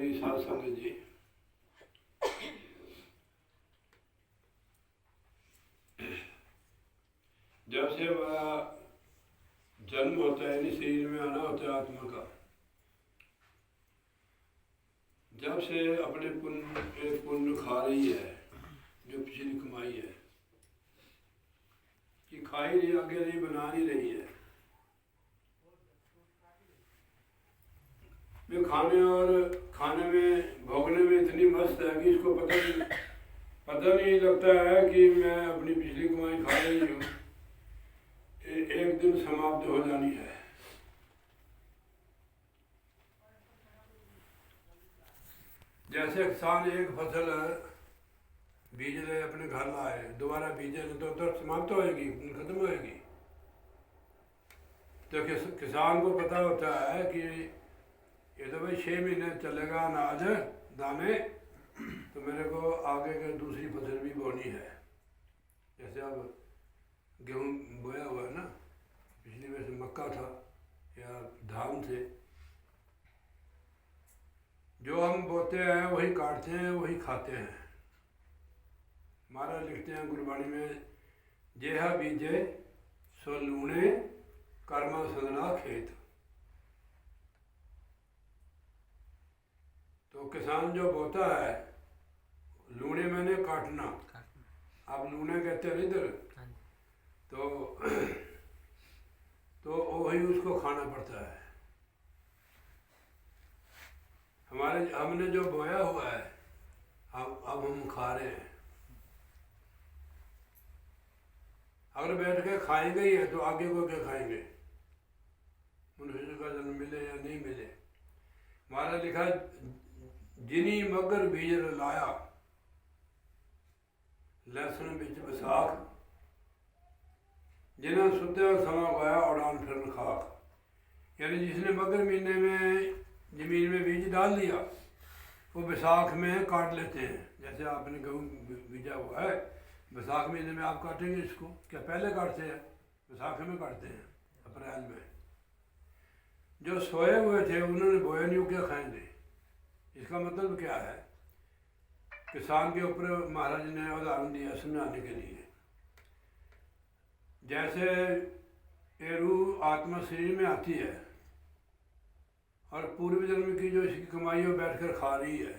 मेरी साध संगत जी, जब से वह जन्म होता है, यानी शरीर में आना होता है आत्मा का, जब से अपने पुण्य खा रही है, जो पिछली कमाई है कि खा ही रही, आगे नहीं बना नहीं रही है। वे खाने में भोगने में इतनी मस्त है कि इसको पता नहीं लगता है कि मैं अपनी पिछली कमाई खा रही हूँ, एक दिन समाप्त हो जानी है। जैसे किसान एक फसल बीज ले अपने घर लाए, दोबारा बीजे तो समाप्त होएगी, खत्म होएगी। तो किसान को पता होता है कि ये तो भाई 6 महीने चलेगा अनाज दाने, तो मेरे को आगे के दूसरी फसल भी बोनी है। जैसे अब गेहूँ बोया हुआ है ना, पिछली वैसे मक्का था या धान थे, जो हम बोते हैं वही काटते हैं, वही खाते हैं। महाराज लिखते हैं गुरबाणी में, जेहा बीजे सो लूणे कर्मा सदना खेत। तो किसान जो बोता है, लूणे मैंने काटना, आप लूणे कहते हैं इधर, तो वही उसको खाना पड़ता है। हमने जो बोया हुआ है, अब हम खा रहे हैं। अगर बैठ के खाएंगे ही है तो आगे को क्या खाएंगे? मनुष्य का जन्म मिले या नहीं मिले। हमारा लिखा, जिनी मगर बीज लाया लहसुन बिच बसाख, जिन्हें सुत्या समा पाया उड़ान फिर खाक। यानी जिसने मगर महीने में जमीन में बीज डाल दिया, वो बैसाख में काट लेते हैं। जैसे आपने गेहूँ बीजा हुआ है, बैसाख महीने में आप काटेंगे इसको, क्या पहले काटते हैं? बैसाख में काटते हैं, अप्रैल में। जो सोए हुए थे उन्होंने बोया नहीं, क्या खाएंगे? इसका मतलब क्या है? किसान के ऊपर महाराज ने उदाहरण दिया समझाने के लिए। जैसे ये रूह आत्मा शरीर में आती है और पूर्व जन्म की जो इसकी कमाई वो बैठ कर खा रही है,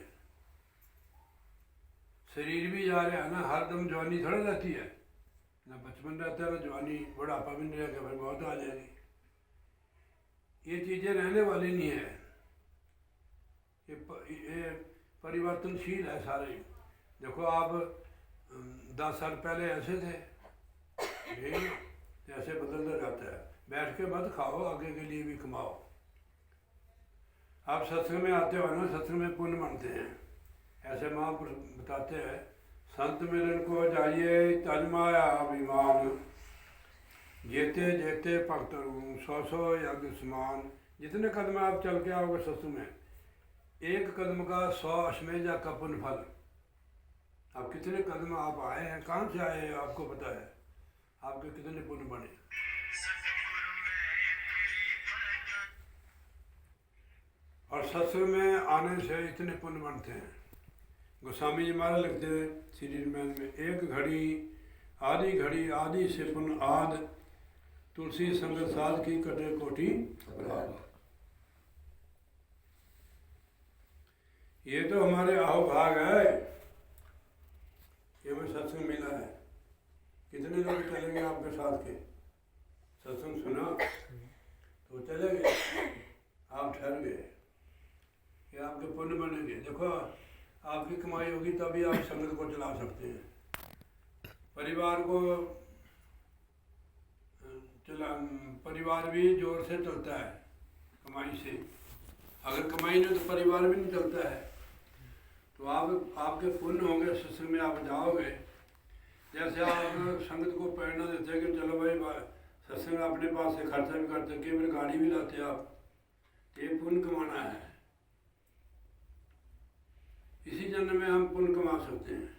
शरीर भी जा रहा है ना, हर दम जवानी थोड़ा रहती है ना, बचपन रहता है ना जवानी, बुढ़ापा भी नहीं रहेगा, फिर बहुत आ जाएगी। ये चीज़ें रहने वाली नहीं है, ये परिवर्तनशील है सारे। देखो आप 10 साल पहले ऐसे थे, ऐसे बदलता जाता है। बैठ के मत खाओ, आगे के लिए भी कमाओ। आप सत्संग में आते हो ना, सत्संग में पुण्य बनते हैं। ऐसे महापुरुष बताते हैं, संत मिलन को जाइए तजमाया अभिमान, जेते जेते भक्त रू 100 यज्ञ समान। जितने कदम आप चल के आओगे सत्संग में, एक कदम का 100 अश्वमेध का पुण्य फल। अब कितने कदम आप आए हैं, कहाँ से आए हैं आपको पता है, आपके कितने पुण्य बने। और सत्संग में आने से इतने पुण्य बनते हैं। गोस्वामी जी महाराज लिखते हैं श्री में, एक घड़ी आदि से पुण्य आद, तुलसी संगत साध की कटे कोटि अपराध। ये तो हमारे आओ भाग है, ये हमें सत्संग मिला है। कितने लोग चलेंगे आपके साथ के? सत्संग सुना तो चले गए, आप ठहर गए, ये आपके पुण्य बनेंगे। देखो आपकी कमाई होगी तभी आप संगत को चला सकते हैं। परिवार भी जोर से चलता है कमाई से। अगर कमाई नहीं तो परिवार भी नहीं चलता है। तो आपके पुण्य होंगे, सत्संग में आप जाओगे। जैसे आप संगत को प्रेरणा देते हैं कि चलो भाई सत्संग अपने पास से खर्चा भी करते, कई बार गाड़ी भी लाते आप, ये पुण्य कमाना है। इसी जन्म में हम पुण्य कमा सकते हैं।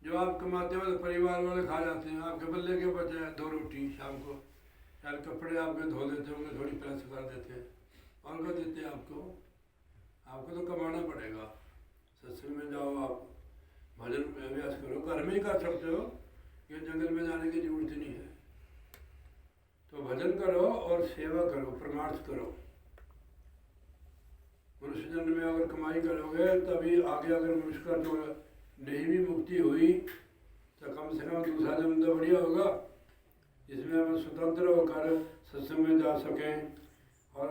जो आप कमाते हो तो परिवार वाले खा जाते हैं, आपके बल्ले के बचे 2 रोटी शाम को, यार कपड़े आपके धो देते होंगे, थोड़ी प्रेस कर देते हैं, और क्या देते हैं आपको? आपको तो कमाना पड़ेगा। सत्संग में जाओ, आप भजन अभ्यास करो, घर में ही कर सकते हो, ये जंगल में जाने की जरूरत नहीं है। तो भजन करो और सेवा करो, परमार्थ करो। मनुष्य जन्म में अगर कमाई करोगे तभी आगे, अगर मनुष्य का जो नहीं भी मुक्ति हुई तो कम से कम दूसरा जन्म तो बढ़िया होगा, जिसमें हम स्वतंत्र होकर सत्संग में जा सकें और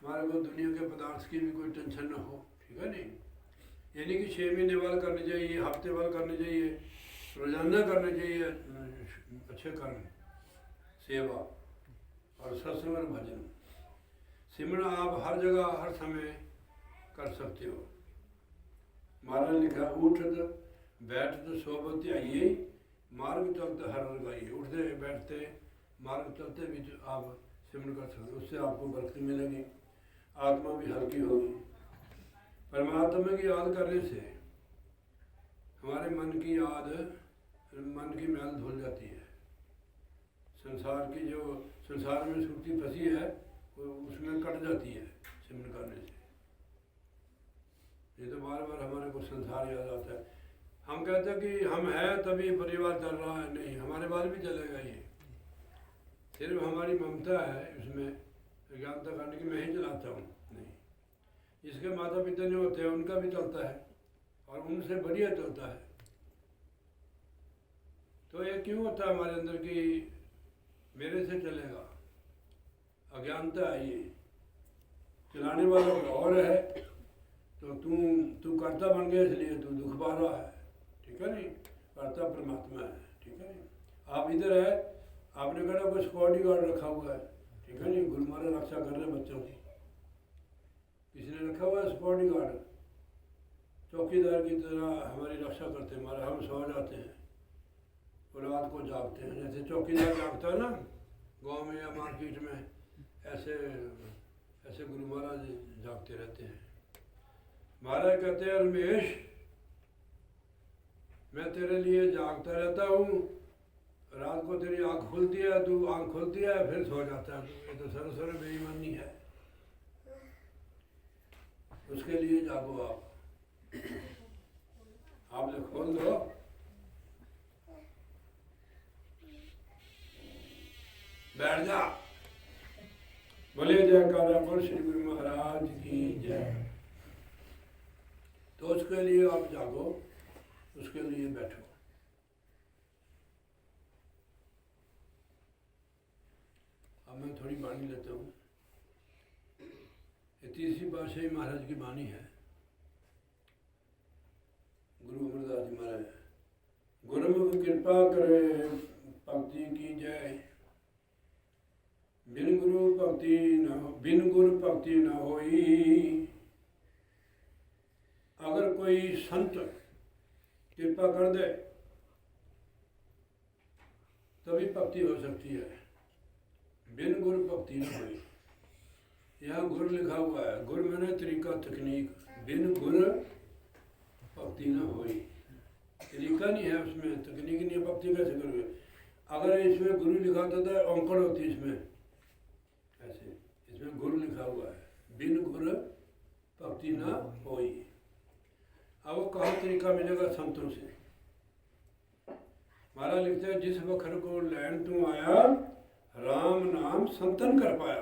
हमारे को दुनिया के पदार्थ की भी कोई टेंशन ना हो। ठीक है नहीं? ये नहीं कि 6 महीने वाल करने चाहिए, हफ्ते वाल करने चाहिए, रोजाना करने चाहिए अच्छे कर्म, सेवा और सत्संग और भजन। सिमरन आप हर जगह हर समय कर सकते हो। महाराज लिखा, उठत बैठत सोबत आइए, मार्ग चलते हर लगाइए। उठते बैठते मार्ग चलते भी आप सिमरन कर सकते हो, उससे आपको बरकत मिलेगी, आत्मा भी हल्की होगी। परमात्मा की याद करने से हमारे मन की याद, मन की मैल धुल जाती है। संसार की जो संसार में सुर्ती फंसी है वो उसमें कट जाती है सिमरन करने से। ये तो बार बार हमारे को संसार याद आता है। हम कहते हैं कि हम हैं तभी परिवार चल रहा है, नहीं, हमारे बाद भी चलेगा। ये सिर्फ हमारी ममता है इसमें, ज्ञानता करने की मैं ही चलाता हूँ, नहीं। जिसके माता पिता नहीं होते हैं उनका भी चलता है और उनसे बढ़िया चलता है। तो ये क्यों होता है हमारे अंदर कि मेरे से चलेगा? अज्ञानता है ये। चलाने वाला कोई और है, तो तू कर्ता बन गया इसलिए तू दुख पा रहा है। ठीक है नहीं? कर्ता परमात्मा है। ठीक है नहीं? आप इधर है, आपने कहा कोई सिक्योरिटी गार्ड रखा हुआ है। ठीक है नहीं? गुरु महाराज रक्षा कर रहे हैं बच्चों की, किसी ने रखा हुआ है सिक्योरिटी गार्ड, चौकीदार की तरह हमारी रक्षा करते हैं। हमारे हम सो जाते हैं और रात को जागते हैं, जैसे चौकीदार जागता है ना गांव में या मार्केट में, ऐसे ऐसे गुरु महाराज जागते रहते हैं। महाराज कहते हैं, रमेश मैं तेरे लिए जागता रहता हूँ, रात को तेरी आँख खुलती है, तू आँख खुलती है फिर सो जाता है। ये तो सरसर बेईमानी है। उसके लिए जागो आप लोग खोल दो। बैठ जा, बोले जयकारा बोल श्री गुरु महाराज की जय। तो उसके लिए आप जागो, उसके लिए बैठो। अब मैं थोड़ी वाणी लेता हूँ। ये तीसरी पातशाही महाराज की वाणी है, गुरु अमरदास जी महाराज। गुरुमुख कृपा करे भक्ति की जय, बिन गुरु भक्ति न होई। अगर कोई संत कृपा कर दे तभी भक्ति हो सकती है, बिन गुरु भक्ति न होई। यहाँ गुरु लिखा हुआ है, गुरु मैंने तरीका तकनीक, बिन गुरु भक्ति न होई। तरीका नहीं है उसमें, तकनीक नहीं है, भक्ति कैसे करोगे? अगर इसमें गुरु लिखा होता तो औंकड़ होती इसमें, ऐसे इसमें गुरु लिखा हुआ है, बिन गुरु भक्ति न होई। अब वो कहाँ तरीका मिलेगा? संतों से। महाराज लिखते हैं, जिस वखर को लैन तू आया, राम नाम संतन कर पाया।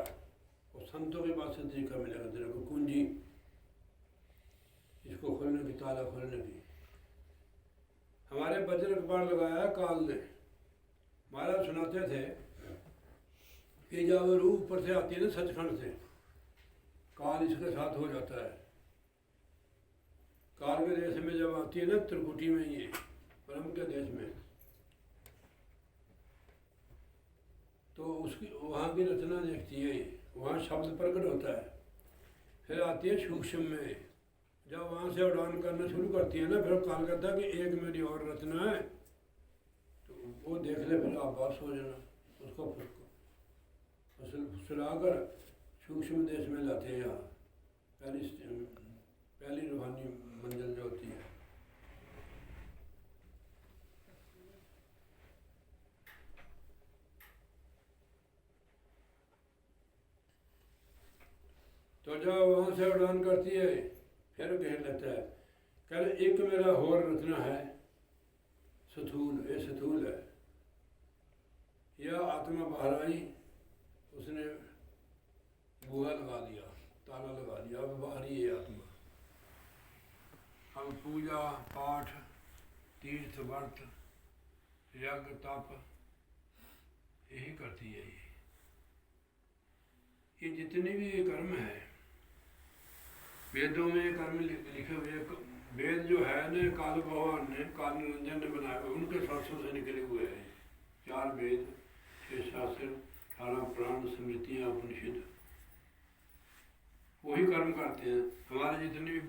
और संतों के पास से तरीका मिलेगा तेरे को, कुंजी इसको खोलने की, ताला खोलने की। हमारे बज्र कपाल लगाया काल ने। महाराज सुनाते थे कि जब रूह ऊपर से आती है ना सचखंड से, काल इसके साथ हो जाता है। काल के देश में जब आती है ना, त्रिकुटी में, ये ब्रह्म के देश में, तो उसकी वहाँ की रचना देखती है, वहाँ शब्द प्रकट होता है। फिर आती है सूक्ष्म में, जब वहाँ से उड़ान करना शुरू करती है ना, फिर काल कहता है कि एक मेरी और रचना है, तो वो देख ले, फिर आप बात हो जाना। उसको फुसलाकर सूक्ष्म देश में लाते हैं। यहाँ पहली रूहानी मंजिल जो होती है। तो जब वहाँ से उड़ान करती है फिर घेर लेता है। कल एक मेरा होर रचना है स्थूल, ये स्थूल है। यह आत्मा बाहर आई, उसने बुआ लगा दिया, ताला लगा दिया, अब बाहर ही है आत्मा। अब पूजा पाठ, तीर्थ व्रत, यज्ञ तप यही करती है। ये जितने भी ये कर्म है वेदों में कर्म लिखे हुए, वेद जो है न काल भगवान ने, काल निरंजन ने बनाए हुए, उनके शास्त्रों से निकले हुए हैं। 4 वेद, 6 शास्त्र, 18 पुराण, स्मृतियाँ, उपनिषद, वही कर्म करते हैं। हमारे जितने भी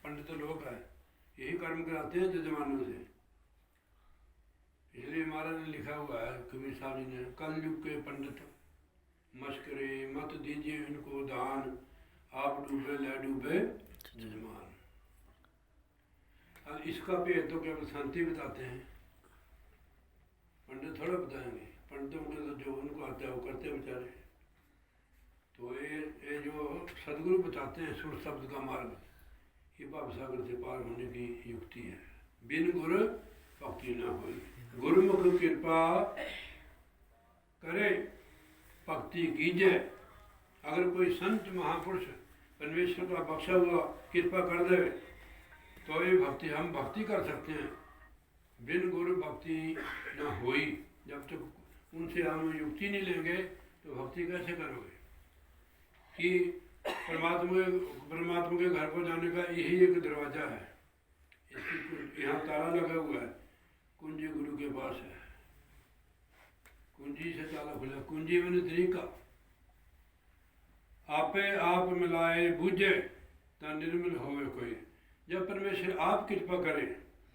पंडित लोग हैं यही कर्म कराते हैं जजमानों से। इसलिए महाराज ने लिखा हुआ है, कबीर साहब जी ने, कल युग के पंडित मस्करे मत दीजिए इनको दान, आप डूबे ले डूबे जजमान। अब इसका भेद तो केवल शांति बताते हैं, पंडित थोड़ा बताएंगे। पंडितों के तो जो उनको आता है वो करते हैं बेचारे। तो ये जो सदगुरु बताते हैं सुर शब्द का मार्ग, ये भव सागर से पार होने की युक्ति है। बिन गुरु भक्ति ना होई, गुरुमुख कृपा करे भक्ति कीजे। अगर कोई संत महापुरुष परमेश्वर का बख्शा हुआ कृपा कर दे तो ये भक्ति, हम भक्ति कर सकते हैं। बिन गुरु भक्ति न होई, जब तक उनसे हम युक्ति नहीं लेंगे तो भक्ति कैसे करोगे? कि परमात्मा के घर को जाने का यही एक दरवाज़ा है। इसकी यहाँ ताला लगा हुआ है, कुंजी गुरु के पास है, कुंजी से ताला खुला। कुंजी मैंने तरीका, आपे आप मिलाए बूझे ता निर्मल होवे कोई। जब परमेश्वर आप कृपा करे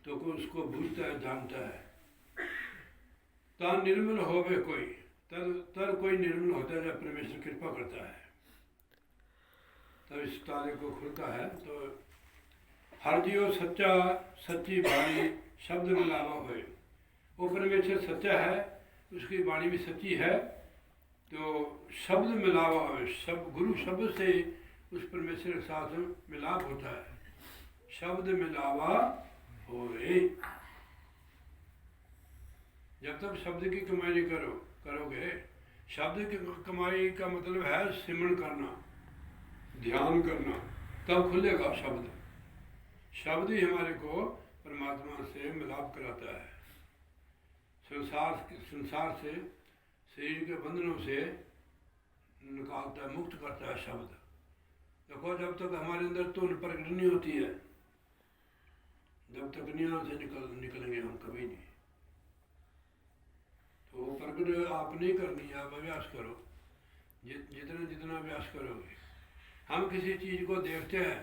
तो कोई उसको बूझता है, जानता है। ता निर्मल होवे कोई, तर कोई निर्मल होता है जब परमेश्वर कृपा करता है, तब इस ताले को खुलता है। तो हर जियो सच्चा सच्ची वाणी शब्द मिलावा होए। वो परमेश्वर सच्चा है, उसकी वाणी भी सच्ची है, तो शब्द मिलावा होए। सब गुरु शब्द से उस परमेश्वर के साथ मिलाप होता है। शब्द मिलावा होए। जब तक शब्द की कमाई नहीं करोगे, शब्द की कमाई का मतलब है सिमरन करना, ध्यान करना, तब खुलेगा शब्द। शब्द ही हमारे को परमात्मा से मिलाप कराता है। संसार से, शरीर के बंधनों से निकालता है, मुक्त करता है शब्द। देखो जब तक हमारे अंदर तो प्रकट नहीं होती है, जब तक यहाँ से निकलेंगे हम कभी नहीं। तो वो प्रकट आप नहीं करनी है, आप अभ्यास करो। जितना अभ्यास करोगे, हम किसी चीज़ को देखते हैं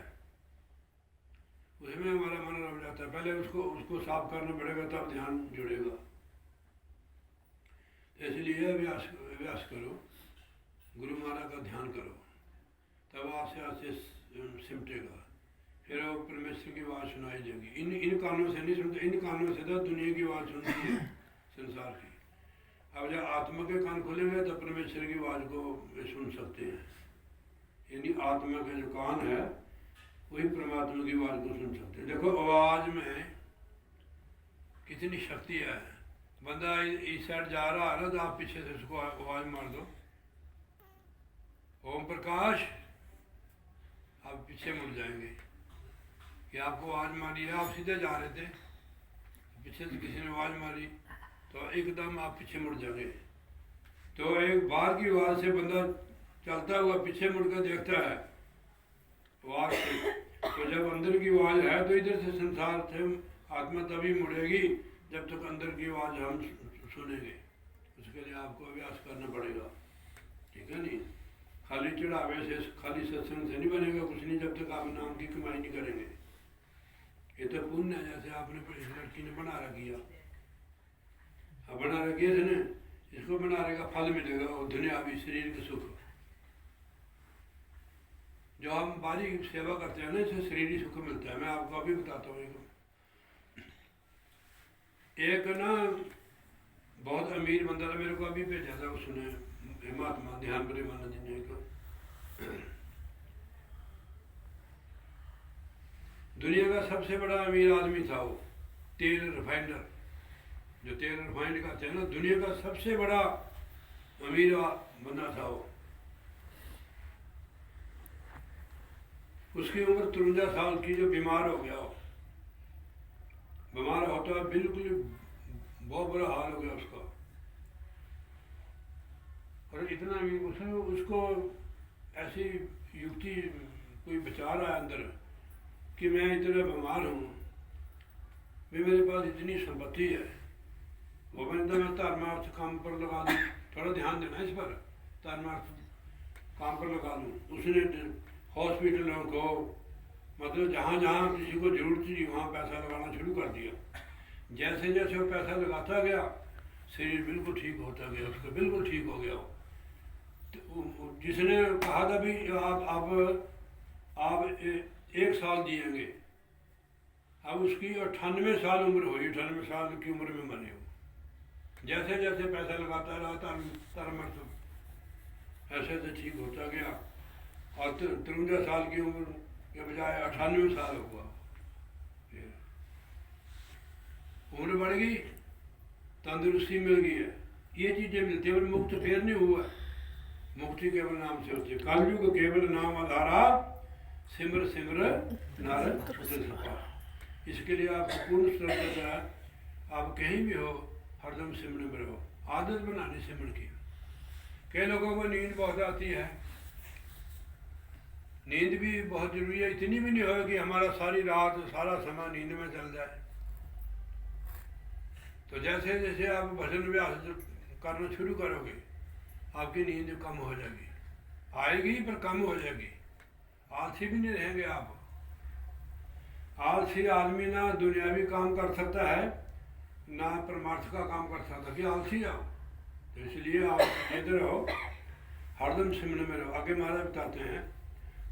उसमें हमारा मन रम जाता है। पहले उसको साफ करना पड़ेगा, तब ध्यान जुड़ेगा। इसलिए अभ्यास करो, गुरु महाराज का ध्यान करो, तब आस्ते आस्ते सिमटेगा। फिर वो परमेश्वर की आवाज़ सुनाई देगी। इन कानों से नहीं सुनते, इन कानों से तो दुनिया की आवाज़ सुनती है, संसार की। अब जब आत्मा के कान खुलेंगे तो परमेश्वर की आवाज़ को सुन सकते हैं। यानी आत्मा के जो कान है वही परमात्मा की आवाज़ को सुन सकते हैं। देखो आवाज़ में कितनी शक्ति है। बंदा इस साइड जा रहा है ना, तो आप पीछे से उसको आवाज़ मार दो, ओम प्रकाश, आप पीछे मुड़ जाएंगे। कि आपको आवाज़ मारी है, आप सीधे जा रहे थे, पीछे से किसी ने आवाज़ मारी तो एकदम आप पीछे मुड़ जाओगे। तो एक बाहर की आवाज़ से बंदा चलता हुआ पीछे मुड़ कर देखता है आवाज़ से, तो जब अंदर की आवाज़ है तो इधर से संसार से आत्मा तभी मुड़ेगी जब तक अंदर की आवाज़ हम सुनेंगे। उसके लिए आपको अभ्यास करना पड़ेगा, ठीक है नहीं? खाली चढ़ावे से, खाली सत्संग से नहीं बनेगा कुछ नहीं, जब तक आप नाम की कमाई नहीं करेंगे। ये तो पुण्य है, जैसे आपने इस लड़की ने बना रखी है, अब बना रखी है ना, इसको बना रहेगा, फल मिलेगा और दुनियावी शरीर के सुख। जो हम बारी सेवा करते हैं ना, इससे शरीर सुख मिलता है। मैं आपको अभी बताता हूँ। एक ना बहुत अमीर बंदा था, मेरे को अभी भेजा था, उसने महात्मा ध्यान प्रेमानंद जी ने। दुनिया का सबसे बड़ा अमीर आदमी था वो, तेल रिफाइनर, जो तेल रिफाइंड करते हैं ना, दुनिया का सबसे बड़ा अमीर बंदा था वो। उसकी उम्र 53 साल की, जो बीमार हो गया हो, बीमार होता है बिल्कुल बहुत बुरा हाल हो गया उसका। और इतना भी उसने उसको ऐसी युक्ति कोई विचार आया अंदर कि मैं इतना बीमार हूँ, भी मेरे पास इतनी संपत्ति है, वो मैंने तो मैं धर्मार्थ काम पर लगा दूँ, थोड़ा ध्यान देना इस पर, धर्मार्थ काम पर लगा दूँ। उसने हॉस्पिटलों को, मतलब जहाँ जहाँ किसी को जरूरत थी वहाँ पैसा लगाना शुरू कर दिया। जैसे जैसे वो पैसा लगाता गया, शरीर बिल्कुल ठीक होता गया, उसका बिल्कुल ठीक हो गया। तो जिसने कहा था भी आप 1 साल जिएंगे, अब उसकी 98 साल उम्र हुई, 98 साल की उम्र में मरे हो। जैसे जैसे पैसा लगाता रहा तरमर्थ ऐसे ऐसे ठीक होता गया, और 53 साल की उम्र के बजाय 98 साल हुआ। फिर उम्र बढ़ गई, तंदुरुस्ती मिल गई है, ये चीज़ें मिलती है। और मुक्त फिर नहीं हुआ, मुक्ति केवल नाम से होती है। कलयुग केवल नाम आधारा, सिमर सिमर नारद सपा। इसके लिए आप पूर्ण श्रद्धा, आप कहीं भी हो हरदम सिमरन में रहो, आदत बनानी सिमरन की। कई लोगों को नींद बहुत आती है, नींद भी बहुत जरूरी है, इतनी भी नहीं हो कि हमारा सारी रात सारा समय नींद में चल जाए। तो जैसे जैसे आप भजन अभ्यास करना शुरू करोगे, आपकी नींद कम हो जाएगी, आएगी पर कम हो जाएगी, आलसी भी नहीं रहेंगे आप। आलसी आदमी ना दुनियावी काम कर सकता है, ना परमार्थ का काम कर सकता, कि आलसी आओ। तो इसलिए आप इधर रहो, हरदम सिमरन में रहो। आगे महाराज बताते हैं,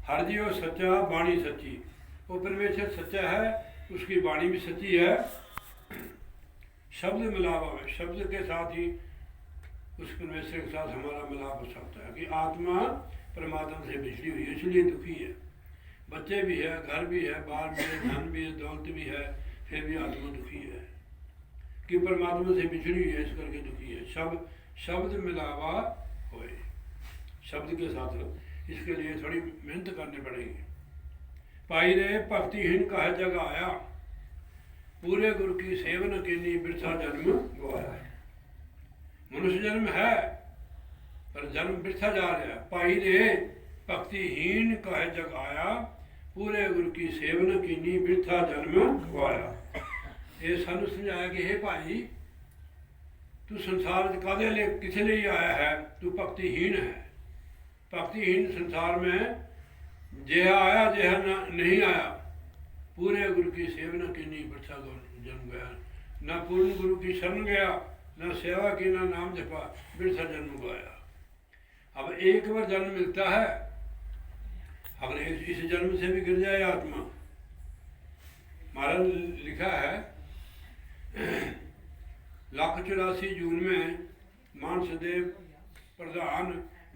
हर जीव सच्चा वाणी सच्ची, वो परमेश्वर सच्चा है, उसकी वाणी भी सच्ची है। शब्द मिलाप है, शब्द के साथ ही उस परमेश्वर के साथ हमारा मिलाप हो सकता है। कि आत्मा परमात्मा से बिछड़ी हुई है, इसलिए दुखी है। बच्चे भी है, घर भी है, बाहर भी है, धन भी है, दौलत भी है, फिर भी आत्मा दुखी है कि परमात्मा से बिछड़ी हुई है, इस करके दुखी है। शब्द मिलावा होए, शब्द के साथ, इसके लिए थोड़ी मेहनत करनी पड़ेगी। पाई रे भक्तिहीन कह जग आया, पूरे गुरु की सेवन कीनी बिरसा जन्म गवाया। मनुष्य जन्म है पर जन्म बिरसा जा रहा है। पाई रे भक्तिहीन कह जग आया, पूरे गुरु की सेवन कीनी बिरसा जन्म गवाया। ये सानू समझाया कि हे भाई, तू संसार कादे लिए किसे लिए आया है, तू भक्तिहीन है। भक्तिहीन संसार में जेहा आया जेहा नहीं आया। पूरे गुरु की सेवना की नहीं बरसा जन्म गया, ना पूर्ण गुरु की शरण गया, ना सेवा की, ना नाम जपा, बिरसा जन्म गया। अब एक बार जन्म मिलता है, अगर इस जन्म से भी गिर जाए आत्मा। महाराज लिखा है 184 जून में मानसदेव प्रधान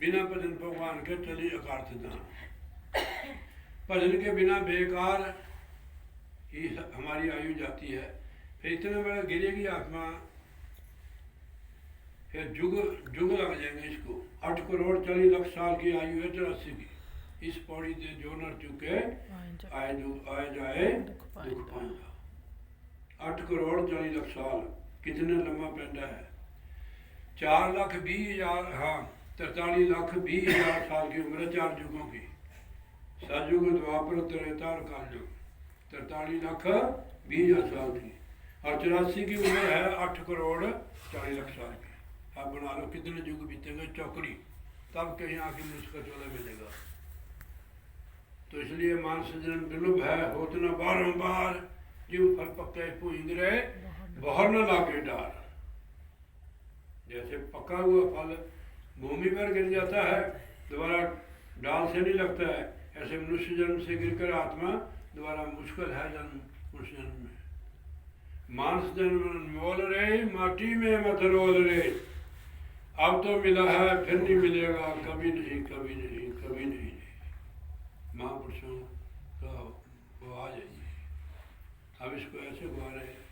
बिना भजन भगवान के चली अकार्थ दान। भजन के बिना बेकार ही हमारी आयु जाती है। फिर इतना बड़ा गिरेगी आत्मा, फिर जुग लग जाएंगे इसको। 8 करोड़ 40 लाख साल की आयु है 84 की। इस पौड़ी से जो न चुके आए जाए दुख पाएगा। 8 करोड़ 40 लाख साल कितने लंबा पैंडा है। 4,20,000, हाँ 43,20,000 साल की उम्र है 4 युगों की। सतयुग, द्वापर, त्रेता और कलयुग। 43,20,000 साल की, और 84 की उम्र है 8 करोड़ 40 लाख साल की। आप बना लो कितने युग बीतेंगे चौकड़ी, तब कहीं आके मनुष्य का चोला मिलेगा। तो इसलिए मानस जन्म दुर्लभ है, होत न बारंबार, जीव फल पक्के पूंजरे बहर न लागे डार। जैसे पका हुआ फल भूमि पर गिर जाता है, दोबारा डाल से नहीं लगता है, ऐसे मनुष्य जन्म से गिरकर आत्मा दोबारा मुश्किल है जन्म मनुष्य जन्म में। मानस जन्म मोल रे, माटी में मत रोल रे, अब तो मिला है फिर नहीं मिलेगा, कभी नहीं कभी नहीं कभी नहीं। महापुरुषों का वो आ जाइए। अब इसको ऐसे गा रहे हैं।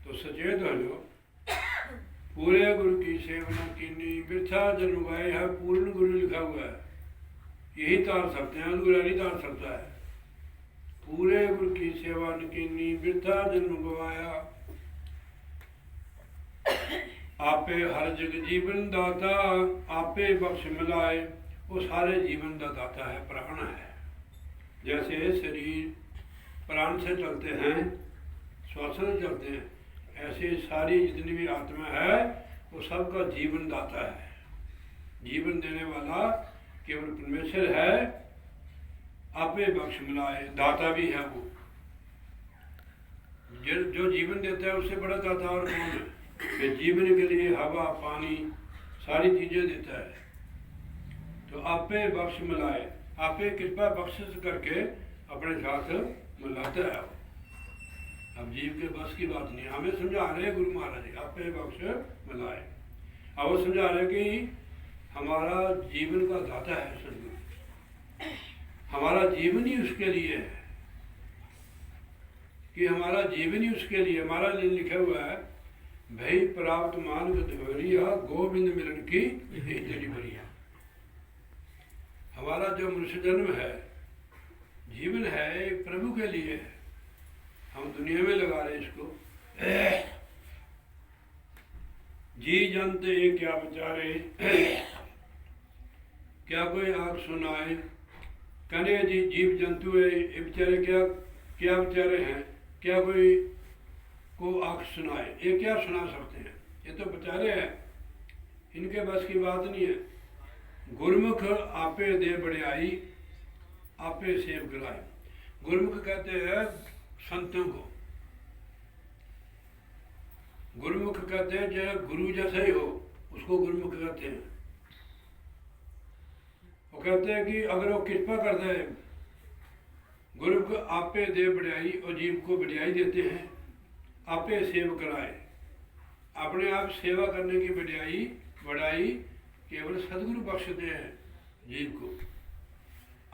तो सचेत हो जो, पूरे गुरु की सेवना कीनी बिरथा जन्म गाए है, पूर्ण गुरु लिखा हुआ है, यही तार सकते हैं, अधूरा नहीं तार सकता है। पूरे गुरु की सेवा न कीनी बिरथा जन्म गवाया, आपे हर जग जीवन दाता, आपे बख्श मिलाए। वो सारे जीवन का दाता है, प्राण है। जैसे शरीर प्राण से चलते हैं, श्वास से चलते हैं, ऐसे सारी जितनी भी आत्मा है वो सबका जीवन दाता है। जीवन देने वाला केवल परमेश्वर है, आपे बख्श मिलाए, दाता भी है वो। जो जीवन देता है उससे बड़ा दाता और कौन है? कि जीवन के लिए हवा पानी सारी चीज़ें देता है। तो आपे बख्श मिलाए, आपे कृपा बख्शिश करके अपने साथ मिलाता है। अब जीव के बस की बात नहीं, हमें समझा रहे गुरु महाराज जी, आपे बख्श मिलाए। अब वो समझा रहे कि हमारा जीवन का दाता है सदगुरु, हमारा जीवन ही उसके लिए है, कि हमारा जीवन ही उसके लिए। हमारा लिए लिखा हुआ है, भई प्राप्त मान गधवरिया गोविंद मिलन की तेरी बढ़िया। हमारा जो मनुष्य जन्म है, जीवन है, एक प्रभु के लिए है। हम दुनिया में लगा रहे इसको। जी जानते क्या बेचारे, क्या कोई आग सुनाए। कहने जी जीव जंतु है, ये बेचारे क्या बेचारे हैं, क्या कोई को आग सुनाए। ये क्या सुना सकते हैं, ये तो बेचारे हैं, इनके बस की बात नहीं है। गुरमुख आपे दे बड़ियाई, आपे सेव गिराए। गुरमुख कहते हैं संतों को, गुरुमुख कहते हैं जो गुरु जैसा ही हो उसको गुरुमुख कहते हैं। वो कहते हैं कि अगर वो कृपा कर दे, गुरु को आपे दे बढ़ाई, और जीव को बढ़ाई देते हैं, आपे सेव कराए। अपने आप सेवा करने की बढ़ाई केवल सदगुरु बख्शते हैं जीव को।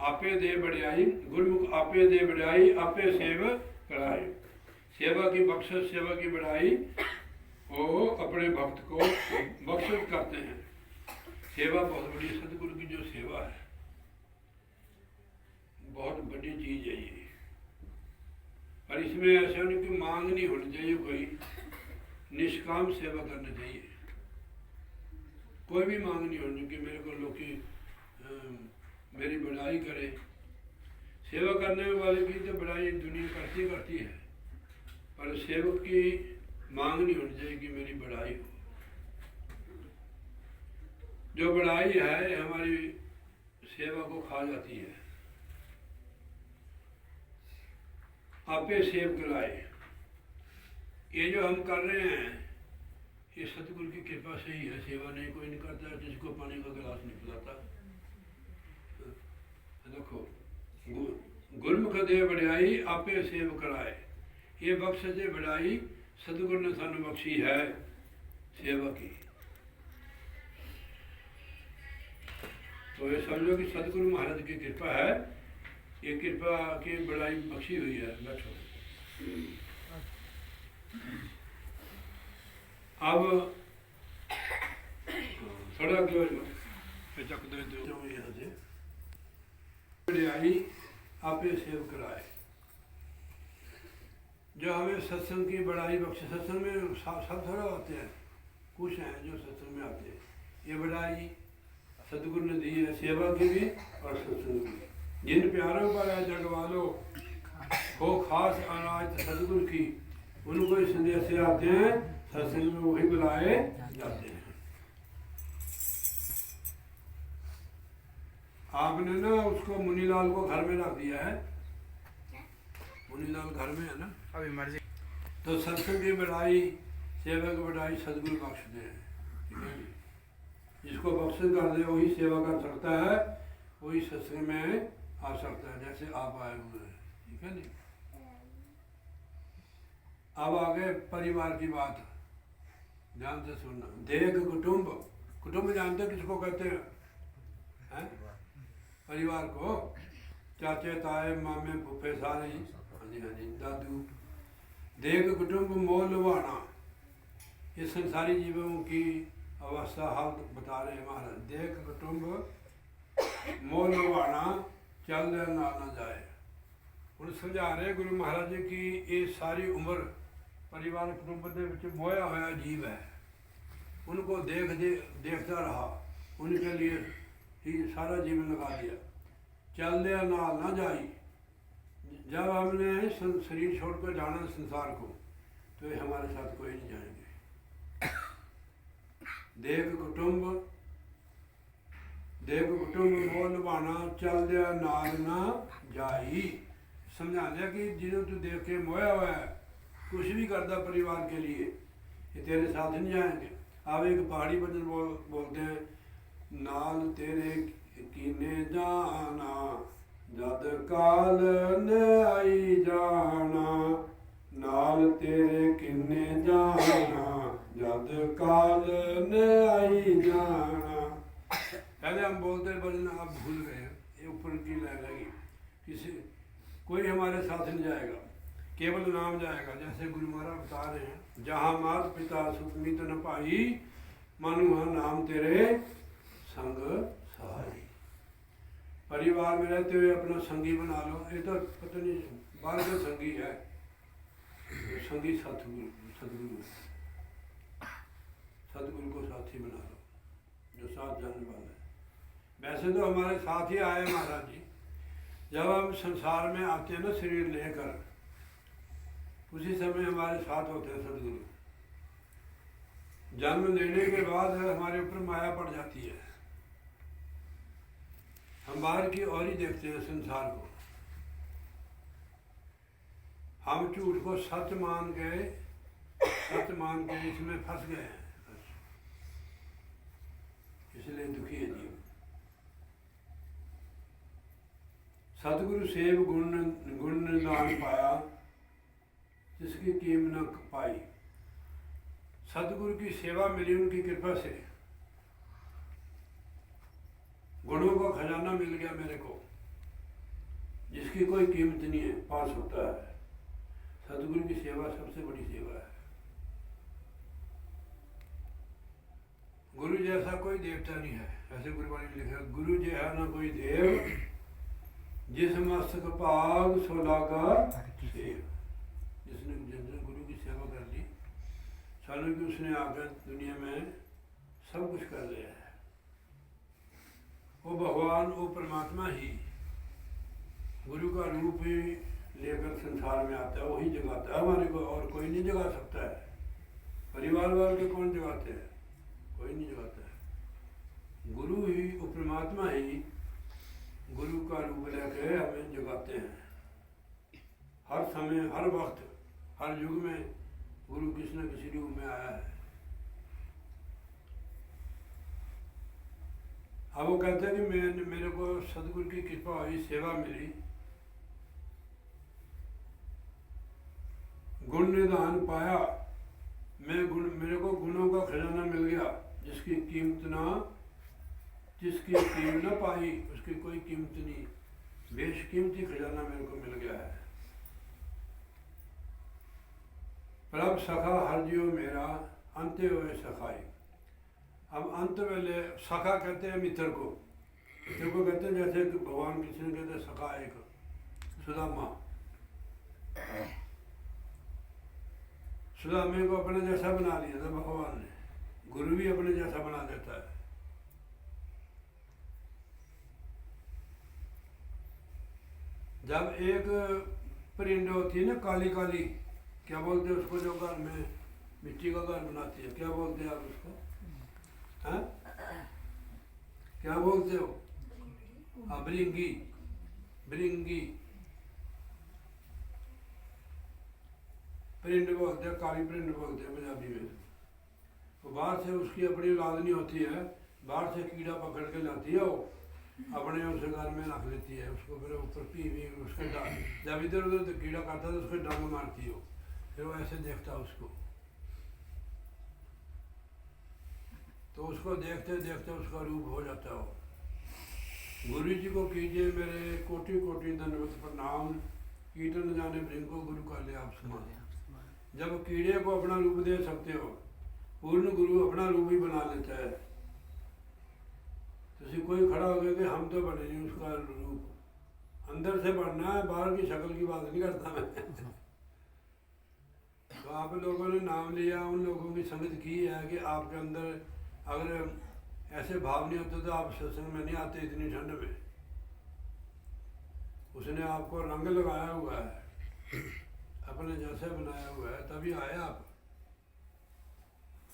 आपे दे बढ़ाई, गुरुमुख आपे दे बढ़ाई, आपे सेव कराए। सेवा की बख्शिश, सेवा की बढ़ाई वो अपने भक्त को बख्शिश करते हैं। सेवा बहुत बड़ी, सदगुरु की जो सेवा है बहुत बड़ी चीज है ये। और इसमें ऐसा नहीं कि मांग नहीं होनी चाहिए, कोई निष्काम सेवा करनी चाहिए। कोई भी मांग नहीं होनी कि मेरे को लोग मेरी बढ़ाई करे। सेवा करने वाले की तो बढ़ाई दुनिया करती है, पर सेवक की मांग नहीं होनी चाहिए कि मेरी बढ़ाई हो। जो बढ़ाई है हमारी सेवा को खा जाती है। आपे सेव कराए, ये जो हम कर रहे हैं ये सतगुरु की कृपा से ही है। सेवा नहीं कोई नहीं करता, जिसको पानी का गिलास नहीं पिलाता। देखो, गुरमुख दे बढ़ाई, आपे सेव कराए। ये बख्श से बढ़ाई सतगुरु ने सानू बख्शी है सेवा की। तो ये समझो कि सतगुरु महाराज की कृपा है, ये कृपा की बढ़ाई बख्शी हुई है। बैठो। अब थोड़ा चक दे दो यहाँ से। बढ़ाई आपे सेव कराए, जो हमें सत्संग की बढ़ाई बख्शे। सत्संग में सब थोड़ा होते हैं, कुछ हैं जो सत्संग में आते हैं। ये बढ़ाई सतगुरु ने दी है, सेवा की भी और सत्संग की। जिन प्यारों पर है जग वालो, हो खास अनाज सतगुरु की, उनको इस संदेश से आते हैं, सत्संग में वही बुलाए जाते हैं। आपने ना उसको मुनीलाल को घर में रख दिया है, मुनीलाल घर में है ना अभी मर्जी। तो सत्संग की बढ़ाई, सेवा की बढ़ाई सदगुरु बख्शते हैं। जिसको बख्शिश कर दे वही सेवा कर सकता है, वही सत्संग में आ सकता है, जैसे आप आए हुए हैं। ठीक है नहीं। अब आगे परिवार की बात ध्यान से सुनना। देह कुटुंब, कुटुंब जानते किसको कहते हैं? परिवार को। चाचे ताए मामे फुफे सारे ही। हाँ जी हाँ जी दादू। देख कुटुंब मोह लुभाना, ये संसारी जीवों की अवस्था हाल बता रहे हैं महाराज। देख कुटुंब मोह लुभाना, चल दे ना ना जाए। ਹੁਣ ਸਮਝਾ ਰਹੇ ਗੁਰੂ ਮਹਾਰਾਜ ਜੀ ਕਿ ਇਹ ਸਾਰੀ ਉਮਰ परिवार कुटुंब के विच मोया हुआ जीव है, उनको देखता रहा, उनके लिए ही सारा जीवन लगा दिया। चल दिया नाल ना जाई, जब हमने शरीर छोड़कर जाना संसार को, तो ये हमारे साथ कोई नहीं जाएंगे। देख कुटुंब मोह लुभाना, चल दिया नाल ना जाई। समझा दिया कि जिन्हों तू देख के मोया हुआ है, कुछ भी करता परिवार के लिए, ये तेरे साथ नहीं जाएंगे। आप एक पहाड़ी भजन बोलते हैं, नाल तेरे कीने जाना, जद काल न आई जाना, नाल तेरे किने जाना, जद काल न आई जाना। पहले हम बोलते भजन, आप भूल गए, ये ऊपर की लगेगी, किसी कोई हमारे साथ नहीं जाएगा, केवल नाम जाएगा। जैसे गुरु महाराज बता रहे हैं, जहाँ मात पिता सुखमित न पाई, मानु नाम तेरे संग सहाई। परिवार में रहते हुए अपना संगी बना लो। ये तो पता नहीं बाहर का संगी है, संगी सतगुरु को साथी बना लो, जो साथ जाने वाला है। वैसे तो हमारे साथ ही आए महाराज जी। जब हम संसार में आते हैं ना शरीर लेकर, उसी समय हमारे साथ होते हैं सदगुरु। जन्म लेने के बाद हमारे ऊपर माया पड़ जाती है, हम बाहर की ओर ही देखते हैं संसार को। हम झूठ को सच मान के इसमें फंस गए हैं, इसलिए दुखी है जीव। सतगुरु सेव गुण निदान पाया, जिसकी कीम न पाई। सतगुरु की सेवा मिली उनकी कृपा से, गुणों का खजाना मिल गया मेरे को, जिसकी कोई कीमत नहीं है, पास होता है। सतगुरु की सेवा सबसे बड़ी सेवा है। गुरु जैसा कोई देवता नहीं है, ऐसे गुरुवाणी में लिखा, गुरु जैसा न कोई देव, जिस मस्तक भाग सो लागा सेव। जिसने गुरु की सेवा कर ली, सालों की उसने आकर दुनिया में सब कुछ कर लिया है। वो भगवान, वो परमात्मा ही गुरु का रूप ही लेकर संसार में आता है, वही जगाता है हमारे को, और कोई नहीं जगा सकता है। परिवार वाले के कौन जगाते हैं? कोई नहीं जगाता है। गुरु ही, वो परमात्मा ही गुरु का रूप लेकर हमें जगाते हैं। हर समय, हर वक्त, हर युग में गुरु किसी न किसी रूप में आया है। अब वो कहते हैं कि मेरे को सदगुरु की कृपा हुई, सेवा मिली, गुण निधान पाया, मेरे को गुणों का खजाना मिल गया, जिसकी कीमत न पाई, उसकी कोई कीमत नहीं, बेशकीमती खजाना मेरे को मिल गया है। प्रभ सखा हर जीव मेरा, अंत्य हुए सखाई। अब अंत वेले सखा कहते हैं मित्र को कहते हैं, जैसे भगवान कृष्ण कहते हैं सखा एक सुदामा, सुदामे को अपने जैसा बना लिया था भगवान ने। गुरु भी अपने जैसा बना देता है। जब एक परिंद होती है ना काली काली, क्या बोलते हैं उसको, जो घर में मिट्टी का घर बनाती है, क्या बोलते हैं आप उसको? हाँ, क्या बोलते हो? हाँ, भृंगी। परिंद बोलते हैं, काली परिंद बोलते हैं पंजाबी में। तो बाहर से उसकी अपनी औलाद नहीं होती है, बाहर से कीड़ा पकड़ के लाती है, वो अपने उस घर में रख लेती है उसको, फिर ऊपर पी उसके डाल, जब इधर उधर कीड़ा काटता है तो उसको डंग मारती हो, फिर वो ऐसे देखता उसको, तो उसको देखते देखते उसका रूप हो जाता हो। गुरु जी को कीजिए मेरे कोटि कोटि दंडवत प्रणाम, कीर्तन जाने भृंग को गुरु का ले आप समान। जब कीड़े को अपना रूप दे सकते हो, पूर्ण गुरु अपना रूप ही बना लेता है। तो कोई खड़ा हो गया कि हम तो बने नहीं उसका रूप, अंदर से बनना है, बाहर की शक्ल की बात नहीं करता मैं। तो आप लोगों ने नाम लिया, उन लोगों की संगत की है कि आपके अंदर अगर ऐसे भाव नहीं होते तो आप सत्संग में नहीं आते इतनी ठंड में। उसने आपको रंग लगाया हुआ है, अपने जैसे बनाया हुआ है, तभी आए आप।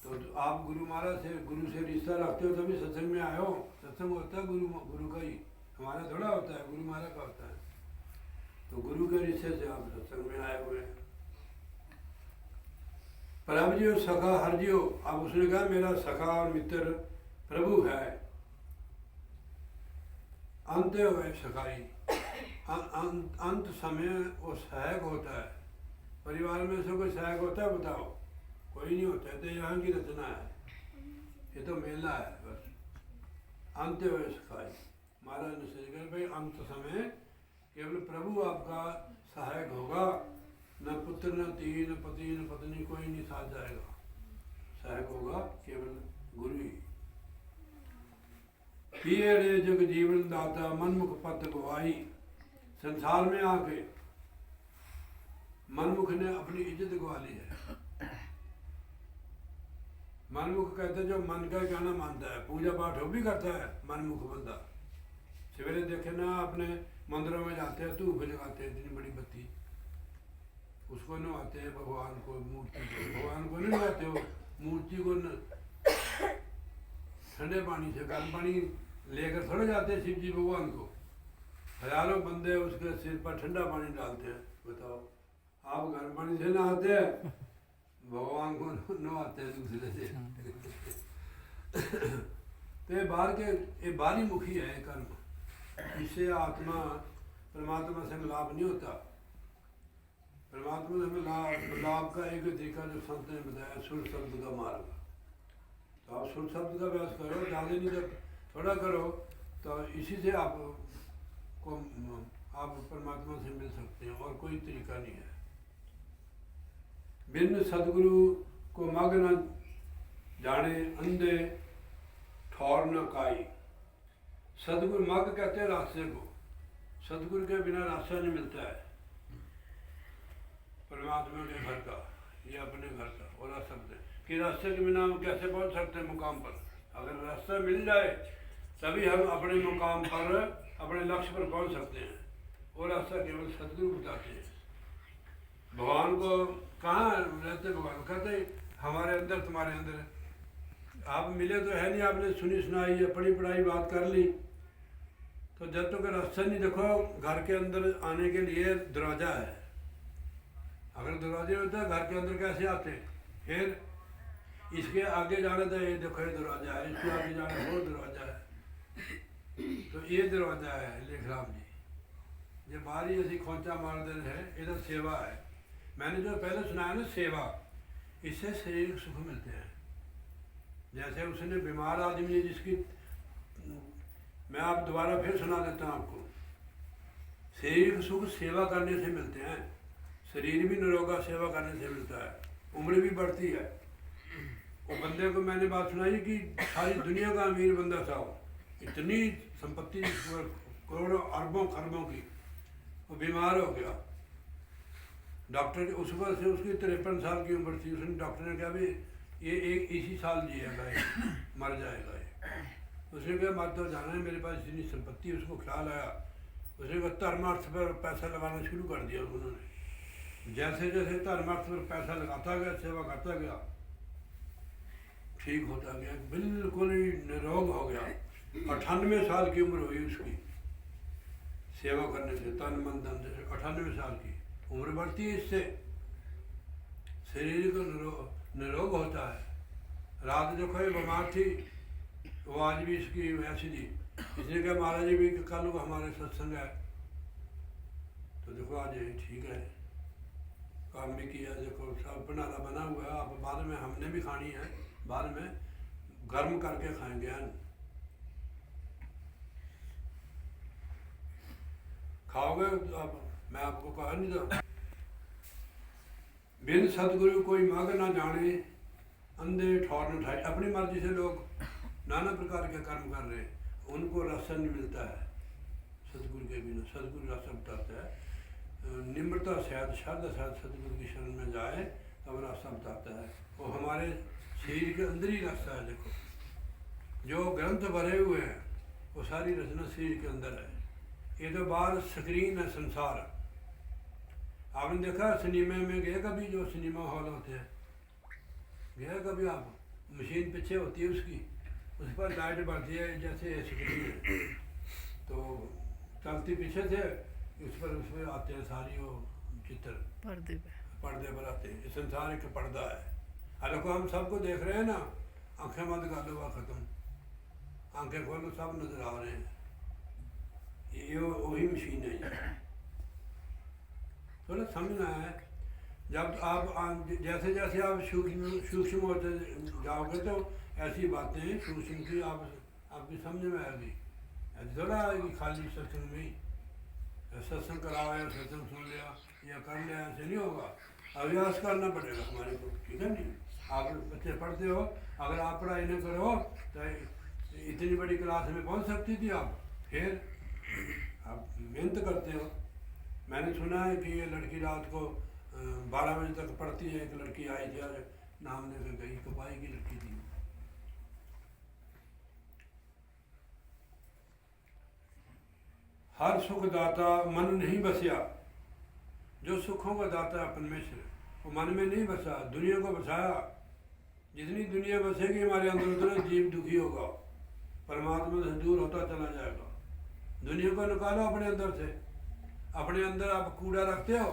तो आप गुरु महाराज से, गुरु से रिश्ता रखते हो तभी सत्संग में आए हो। सत्संग होता है गुरु का ही, हमारा थोड़ा होता है, गुरु महाराज का होता है। तो गुरु के रिश्ते से आप सत्संग में आए हुए हैं। प्रभु जी और सखा हर जी हो, अब उसने कहा मेरा सखा और मित्र प्रभु है। अंत हुए सखाई, अंत समय वो सहायक होता है। परिवार में से कोई सहायक होता है बताओ? कोई नहीं होता है। तो यहाँ की रचना है, ये तो मेला है बस। अंत हुए सखाई, महाराज ने सही कहा भाई अंत समय केवल प्रभु आपका सहायक होगा, न पुत्र न धी न पति न पत्नी कोई नहीं साथ जाएगा, सहायक होगा केवल गुरु ही। पिए रे जग जीवन दाता मनमुख पत गवाई, संसार में आके मनमुख ने अपनी इज्जत गवा ली है। मनमुख कहते जो मन का कहना मानता है, पूजा पाठ वो भी करता है मनमुख बंदा। सवेरे देखे ना अपने मंदिरों में जाते हैं, धूप जगाते हैं इतनी बड़ी बत्ती, उसको नवाते हैं भगवान को, मूर्ति को। भगवान को नहीं नवाते हो, मूर्ति को ठंडे पानी से, गर्म पानी लेकर थोड़े जाते हैं शिव जी भगवान को। हजारों बंदे उसके सिर पर ठंडा पानी डालते हैं। बताओ आप गर्म पानी से नहाते हैं, भगवान को नहाते हैं दूसरे से। तो ये बाहरी मुखी है कर्म, इससे आत्मा परमात्मा से मिलाप नहीं होता। परमात्मा से मिलाप का एक तरीका जो संत ने बताया, सुर शब्द का मार्ग। तो आप सुर शब्द का अभ्यास करो, ज़्यादा नहीं तो थोड़ा करो, तो इसी से आप परमात्मा से मिल सकते हैं, और कोई तरीका नहीं है। बिन सदगुरु को मग न जाने अंधे ठौर न काई। सदगुरु मग कहते हैं रास्ते को, सदगुरु के बिना रास्ता नहीं मिलता है परमात्मा के घर का या अपने घर का। और आ सकते कि रास्ते के बिना हम कैसे पहुंच सकते हैं मुकाम पर? अगर रास्ता मिल जाए तभी हम अपने मुकाम पर, अपने लक्ष्य पर पहुंच सकते हैं। वो रास्ता केवल सदगुरु बताते हैं। भगवान को कहाँ रहते? भगवान कहते हमारे अंदर, तुम्हारे अंदर। आप मिले तो है नहीं, आपने सुनी सुनाई या पढ़ी पढ़ाई बात कर ली, तो जब तक रास्ता नहीं देखो, घर के अंदर आने के लिए दरवाजा है। अगर दरवाजे होता है घर के अंदर कैसे आते? फिर इसके आगे जाना तो ये देखो ये दरवाजा है, इसके आगे जाना वो दरवाजा है। तो ये दरवाजा है लेखराम जी। ये बाहरी ऐसी खोचा मारदन है, इधर सेवा है। मैंने जो पहले सुनाया ना सेवा, इससे शारीरिक सुख मिलते हैं। जैसे उसने बीमार आदमी जिसकी, मैं आप दोबारा फिर सुना देता हूँ आपको। शारीरिक सुख सेवा करने से मिलते हैं, शरीर भी निरोगा सेवा करने से मिलता है, उम्र भी बढ़ती है। वो बंदे को मैंने बात सुनाई कि सारी दुनिया का अमीर बंदा था, इतनी संपत्ति करोड़ों अरबों खरबों की, वो बीमार हो गया। डॉक्टर उस वक्त से उसकी 53 साल की उम्र थी। उसने डॉक्टर ने कहा भी ये एक इसी साल जिएगा, मर जाएगा ये। उसने कहा मर तो जाना है, मेरे पास इतनी संपत्ति। उसको ख्याल आया, उसने कहा धर्मार्थ पर पैसा लगाना शुरू कर दिया उन्होंने। जैसे जैसे धर्मार्थ पर पैसा लगाता गया, सेवा करता गया, ठीक होता गया, बिल्कुल ही निरोग हो गया। 98 साल की उम्र हुई उसकी सेवा करने से, तन मन धन से। 98 साल की उम्र बढ़ती है इससे, शरीर को निरोग होता है। रात जो कोई बीमार थी, वो आज भी इसकी ऐसी थी। इसने कहा महाराज जी भी कल को हमारे सत्संग है, तो देखो आज ये ठीक है, काम भी किया। देखो सब बनाना बना हुआ है, आप बाद में हमने भी खानी है, बाद में गर्म करके खाएंगे। खाओगे तो अब मैं आपको कहा नहीं था। बिन सतगुरु कोई मग ना जाने, अंधे ठौर न ठाए। अपनी मर्जी से लोग नाना प्रकार के कर्म कर रहे हैं, उनको रास्ता नहीं मिलता है सतगुरु के बिना। सतगुरु रास्ता बताता है। निम्रता शायद श्रद्धा शायद सतगुरु की शरण में जाए तब रास्ता बताता है। वो हमारे शरीर के अंदर ही रास्ता है। देखो जो ग्रंथ भरे हुए हैं वो सारी रचना शरीर के अंदर है। ये तो बाहर स्क्रीन है, संसार। आपने देखा सिनेमा में गए कभी, जो सिनेमा हॉल होते हैं, गया कभी आप? मशीन पीछे होती है उसकी, उस पर लाइट बढ़ती है जैसे स्क्रीन है, तो चलती पीछे से उस पर आते हैं सारी वो चित्र पर्दे पर आते हैं। संसार एक पर्दा है। अरे को हम सबको देख रहे हैं ना, आंखें बंद कर लो, खत्म। आंखें खोलो, सब नजर आ रहे हैं। ये वही मशीन है। ये थोड़ा समझना है। जब आप जैसे जैसे आप सूक्ष्म होते जाओगे तो ऐसी बातें सूक्ष्म की आपकी समझ में आएगी। ऐसे थोड़ा आएगी खाली सत्संग में ही सत्संग कराओ या सत्संग सुन लिया या कर लिया, ऐसे नहीं होगा। अभ्यास करना पड़ेगा हमारे को, ठीक है नहीं? आप बच्चे पढ़ते हो, अगर आप पढ़ाई नहीं करो तो इतनी बड़ी क्लास में पहुंच सकती थी आप। फिर आप मेहनत करते हो। मैंने सुना है कि ये लड़की रात को 12 बजे तक पढ़ती है। एक लड़की आई थी, आज नाम लेकर गई, कपाई की लड़की थी। हर सुख दाता मन नहीं बसिया। जो सुखों का दाता है परमेश्वर, वो मन में नहीं बसा, दुनिया को बसाया। जितनी दुनिया बसेगी हमारे अंदर उतना जीव दुखी होगा, परमात्मा से दूर होता चला जाएगा। दुनिया को निकालो अपने अंदर से। अपने अंदर आप कूड़ा रखते हो,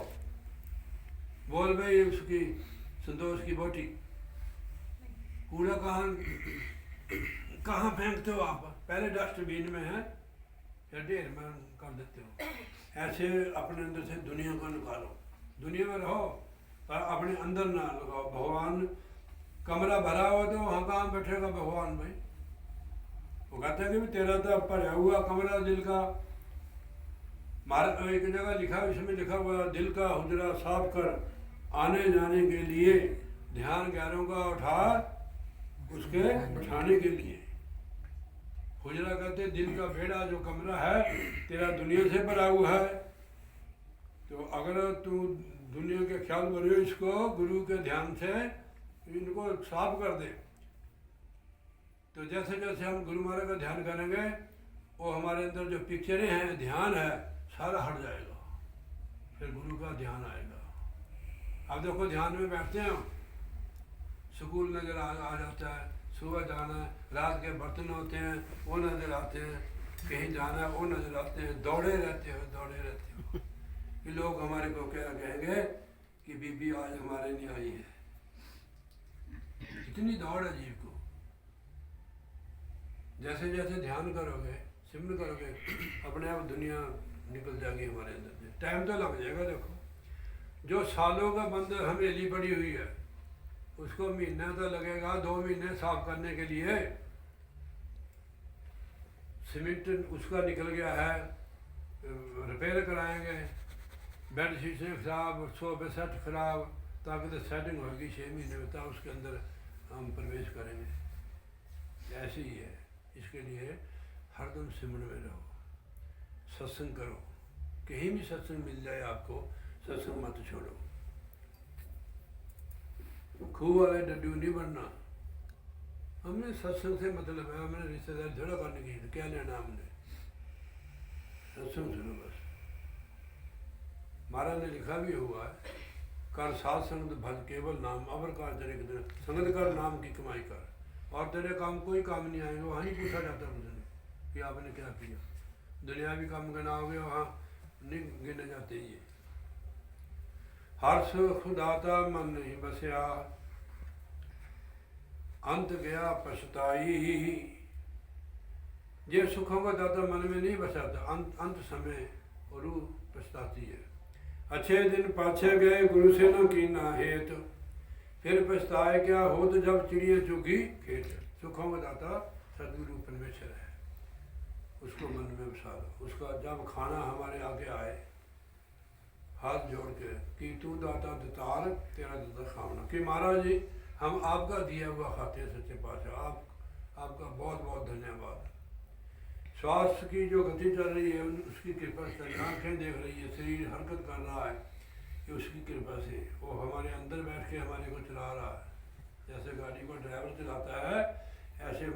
बोल भाई उसकी संतोष की बोटी, कूड़ा कहाँ फेंकते हो आप? पहले डस्टबिन में है, फिर ढेर में कर देते हो। ऐसे अपने अंदर से दुनिया को निकालो। दुनिया में रहो पर अपने अंदर ना लगाओ। भगवान कमरा भरा हुआ तो वहाँ कहाँ बैठेगा भगवान भाई? वो कहते हैं कि तेरा तो भरा हुआ कमरा दिल का। एक जगह लिखा, इसमें लिखा हुआ, दिल का हुजरा साफ कर आने जाने के लिए, ध्यान गैरों का उठा उसके उठाने के लिए। हुजरा कहते दिल का बेड़ा, जो कमरा है तेरा दुनिया से भरा हुआ है। तो अगर तू दुनिया के ख्याल भरे, इसको गुरु के ध्यान से इनको साफ कर दे, तो जैसे जैसे हम गुरु महाराज का ध्यान करेंगे, वो हमारे अंदर जो पिक्चरें हैं, ध्यान है, सारा हट जाएगा। फिर गुरु का ध्यान आएगा। अब देखो ध्यान में बैठते हैं, स्कूल नजर आ जाता है, सुबह जाना है, रात के बर्तन होते हैं वो नजर आते हैं, कहीं जाना है वो नजर आते हैं। दौड़े रहते हो कि लोग हमारे को क्या कहेंगे कि बीबी आज हमारे नहीं आई है। इतनी दौड़ है जीव को। जैसे जैसे ध्यान करोगे, सिमरन करोगे, अपने आप दुनिया निकल जाएगी हमारे अंदर से। टाइम तो लग जाएगा। देखो जो सालों का बंदर हवेली पड़ी हुई है, उसको महीना तो लगेगा, 2 महीने साफ करने के लिए। सीमेंट उसका निकल गया है, रिपेयर कराएंगे, बेड शीटें खराब, सोफे सेट खराब, ताकि तो सेटिंग होगी 6 महीने में, तब उसके अंदर हम प्रवेश करेंगे। ऐसे ही है। इसके लिए हरदम सिमरन में रहो, सत्संग करो। कहीं भी सत्संग मिल जाए आपको, सत्संग मत छोड़ो। खूह वाले डड्डू नहीं बनना। हमने सत्संग से मतलब है, हमने रिश्तेदार थोड़ा करने की, तो क्या लेना हमने? सत्संग सुनो बस। महाराज ने लिखा भी हुआ है, कर साध संगत भज केवल नाम, अवर का तेरे संगत कर नाम की कमाई कर, और तेरे काम कोई काम नहीं आएंगे। वहाँ नहीं पूछा जाता मुझे कि आपने क्या किया। दुनियावी काम गिनाओगे, वहाँ नहीं गिने जाते। ये हर सुख दाता मन नहीं बसया, अंत गया पछताई। ये सुखों का दाता मन में नहीं बसाता, अंत समय रूह पछताती है। अच्छे दिन पाछे गए गुरु से न की ना हेत, फिर पछताए क्या हो तो जब चिड़िया चुगी खेत। सुखों का दाता सदगुरु परमेश्वर है। उसको मन में बसा दो। उसका जब खाना हमारे आगे आए, हाथ जोड़ के कि तू दाता दतार तेरा दाता खावना, कि महाराज जी हम आपका दिया हुआ खाते हैं सच्चे पातशाह, आपका बहुत बहुत धन्यवाद। श्वास की जो गति चल रही है उसकी कृपा से, आँखें देख रही है, शरीर हरकत कर रहा है, ये उसकी कृपा से। वो हमारे अंदर बैठ के हमारे को चला रहा है, जैसे गाड़ी को ड्राइवर चलाता है ऐसे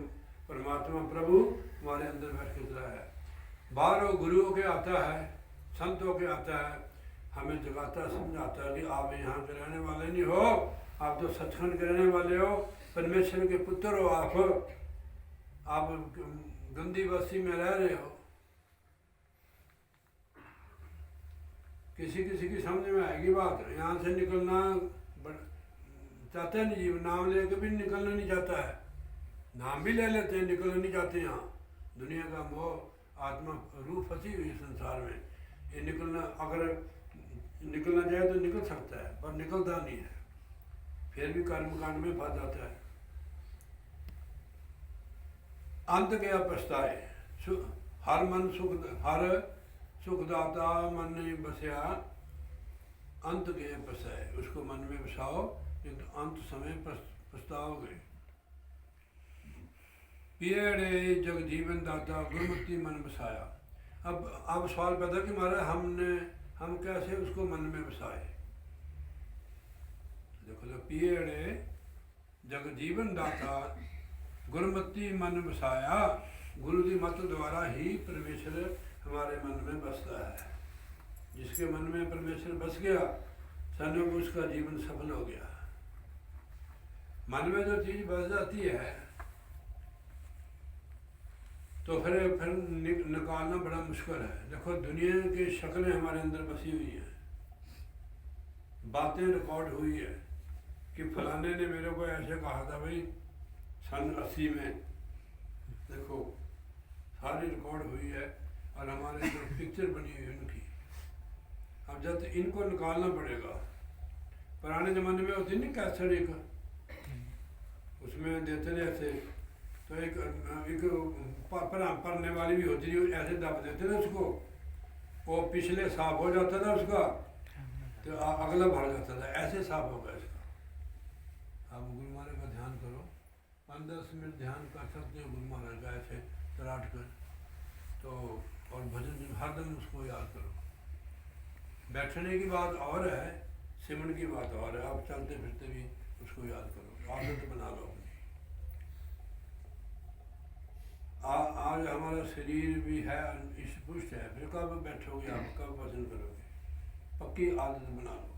परमात्मा प्रभु हमारे अंदर बैठ के चला है। बाहर वो गुरुओं के आता है, संतों के आता है, हमें जगाता समझाता है कि आप यहाँ के रहने वाले नहीं हो, आप तो सचखंड के रहने वाले हो, परमेश्वर के पुत्र हो, आप गंदी बस्ती में रह रहे हो। किसी किसी की समझ में आएगी बात, यहाँ से निकलना चाहते नहीं जी, नाम लेके भी निकलना नहीं चाहता है, नाम भी ले लेते हैं, निकलना नहीं चाहते। यहाँ दुनिया का मोह, आत्मा रूह फंसी हुई संसार में, ये निकलना, अगर निकलना चाहे तो निकल सकता है पर निकलता नहीं है, फिर भी कर्मकांड में फंस जाता है। अंत गया पछताए, हर मन सुख, हर सुखदाता मन नहीं बसया, अंत गए पछताए। उसको मन में बसाओ, किंतु अंत समय पछताओगे। पियड़े जगजीवन दाता गुरुमति मन बसाया। अब सवाल पैदा कि महाराज हम कैसे उसको मन में बसाए। देखो तो पियड़े जगजीवन दाता गुरुमति मन बसाया, गुरु की मत द्वारा ही परमेश्वर हमारे मन में बसता है। जिसके मन में परमेश्वर बस गया समझो उसका जीवन सफल हो गया। मन में जो चीज बस जाती है तो फिर निकालना बड़ा मुश्किल है। देखो दुनिया की शक्लें हमारे अंदर बसी हुई हैं, बातें रिकॉर्ड हुई है कि फलाने ने मेरे को ऐसे कहा था भाई सन 80 में, देखो सारी रिकॉर्ड हुई है और हमारे अंदर पिक्चर बनी हुई है उनकी। अब जब इनको निकालना पड़ेगा। पुराने ज़माने में होती नहीं कैसेट, एक उसमें देते थे ऐसे, तो एक पढ़ने वाली भी होती थी, ऐसे दब देते थे उसको, वो पिछले साफ हो जाता था उसका तो अगला भर जाता था, ऐसे साफ होगा इसका। अब गुरु महाराज का ध्यान करो, 5-10 मिनट ध्यान कर सकते हो गुरु महाराज का ऐसे तराट कर, तो और भजन हरदम उसको याद करो। बैठने की बात और है, सिमरन की बात और है। आप चलते फिरते भी उसको याद करो, आदत बना लो अपनी। आज हमारा शरीर भी है, इस पुष्ट है, फिर कब बैठोगे आप, कब भजन करोगे, पक्की आदत बना लो।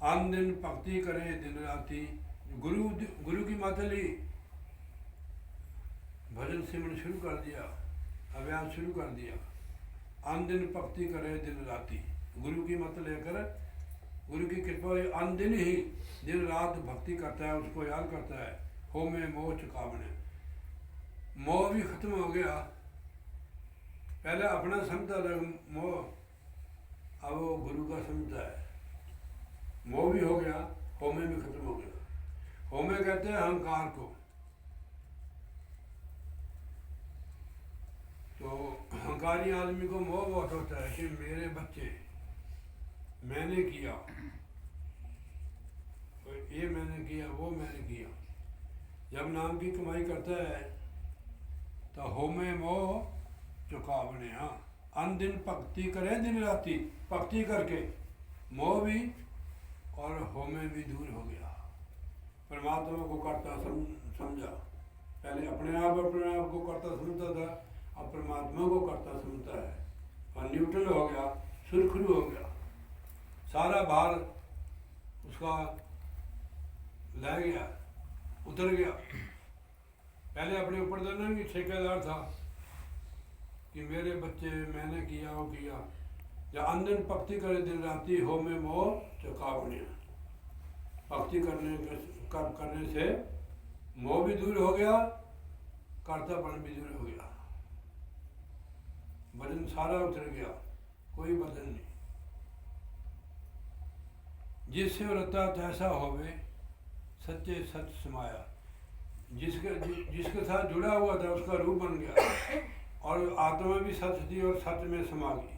आन दिन भक्ति करें दिन राती, गुरु की मत ली, भजन सिमरन शुरू कर दिया, अभ्यास शुरू कर दिया। आन दिन भक्ति करे दिन राती, गुरु की मत लेकर, गुरु की कृपा आन दिन ही दिन रात भक्ति करता है, उसको याद करता है। हो में मोह चुकावने, मोह भी खत्म हो गया। पहले अपना समझता था मोह, अब वो गुरु का समझता है। मोह भी हो गया, होमे भी खत्म हो गया। होमे कहते हैं अहंकार को। तो अहंकारी आदमी को मोह बहुत होता है कि मेरे बच्चे, मैंने किया, ये मैंने किया, वो मैंने किया। जब नाम की कमाई करता है तो होमे मोह चुकावने, अन दिन भक्ति करे दिन राती, भक्ति करके मोह भी और होमे भी दूर हो गया। परमात्मा को करता समझा, पहले अपने आप को करता समझता था, अब परमात्मा को करता समझता है और न्यूट्रल हो गया, सुरखरू हो गया। सारा भार उसका ले गया, उतर गया। पहले अपने ऊपर देना भी ठेकेदार था कि मेरे बच्चे, मैंने किया वो किया। या अंदर भक्ति करे दिन राती, हो में मोह चुकावने, भक्ति करने से मोह भी दूर हो गया, कर्तापन भी दूर हो गया, वजन सारा उतर गया, कोई वजन नहीं। जिससे व्रता तैसा होवे, सच्चे सच समाया। जिसके साथ जुड़ा हुआ था उसका रूप बन गया, और आत्मा भी सच थी और सच में समा गई।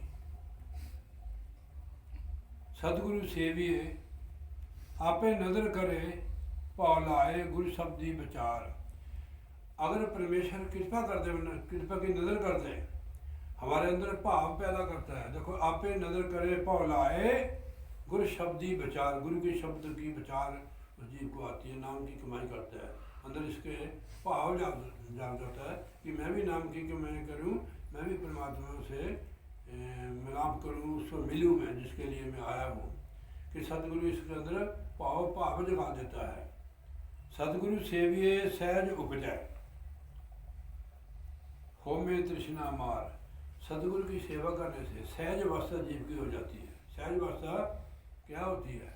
सतगुरु सेविए आपे नजर करे, भाव लाए गुरु शब्दी विचार। अगर परमेश्वर कृपा कर दे, कृपा की नज़र कर दे, हमारे अंदर भाव पैदा करता है। देखो, आपे नज़र करे भाव लाए गुरु शब्दी विचार, गुरु के शब्द की विचार उस जीव को आती है, नाम की कमाई करता है। अंदर इसके भाव जाग जाता है कि मैं भी नाम की कमाई करूं, मैं भी परमात्मा से मिलाप करूं, उसको मिलूं मैं जिसके लिए मैं आया हूं। कि सतगुरु इसके अंदर भाव जगा देता है। सतगुरु सेविए सहज उपजय, होमे तृष्णा मार। सतगुरु की सेवा करने से सहज अवस्था जीव की हो जाती है। सहज अवस्था क्या होती है?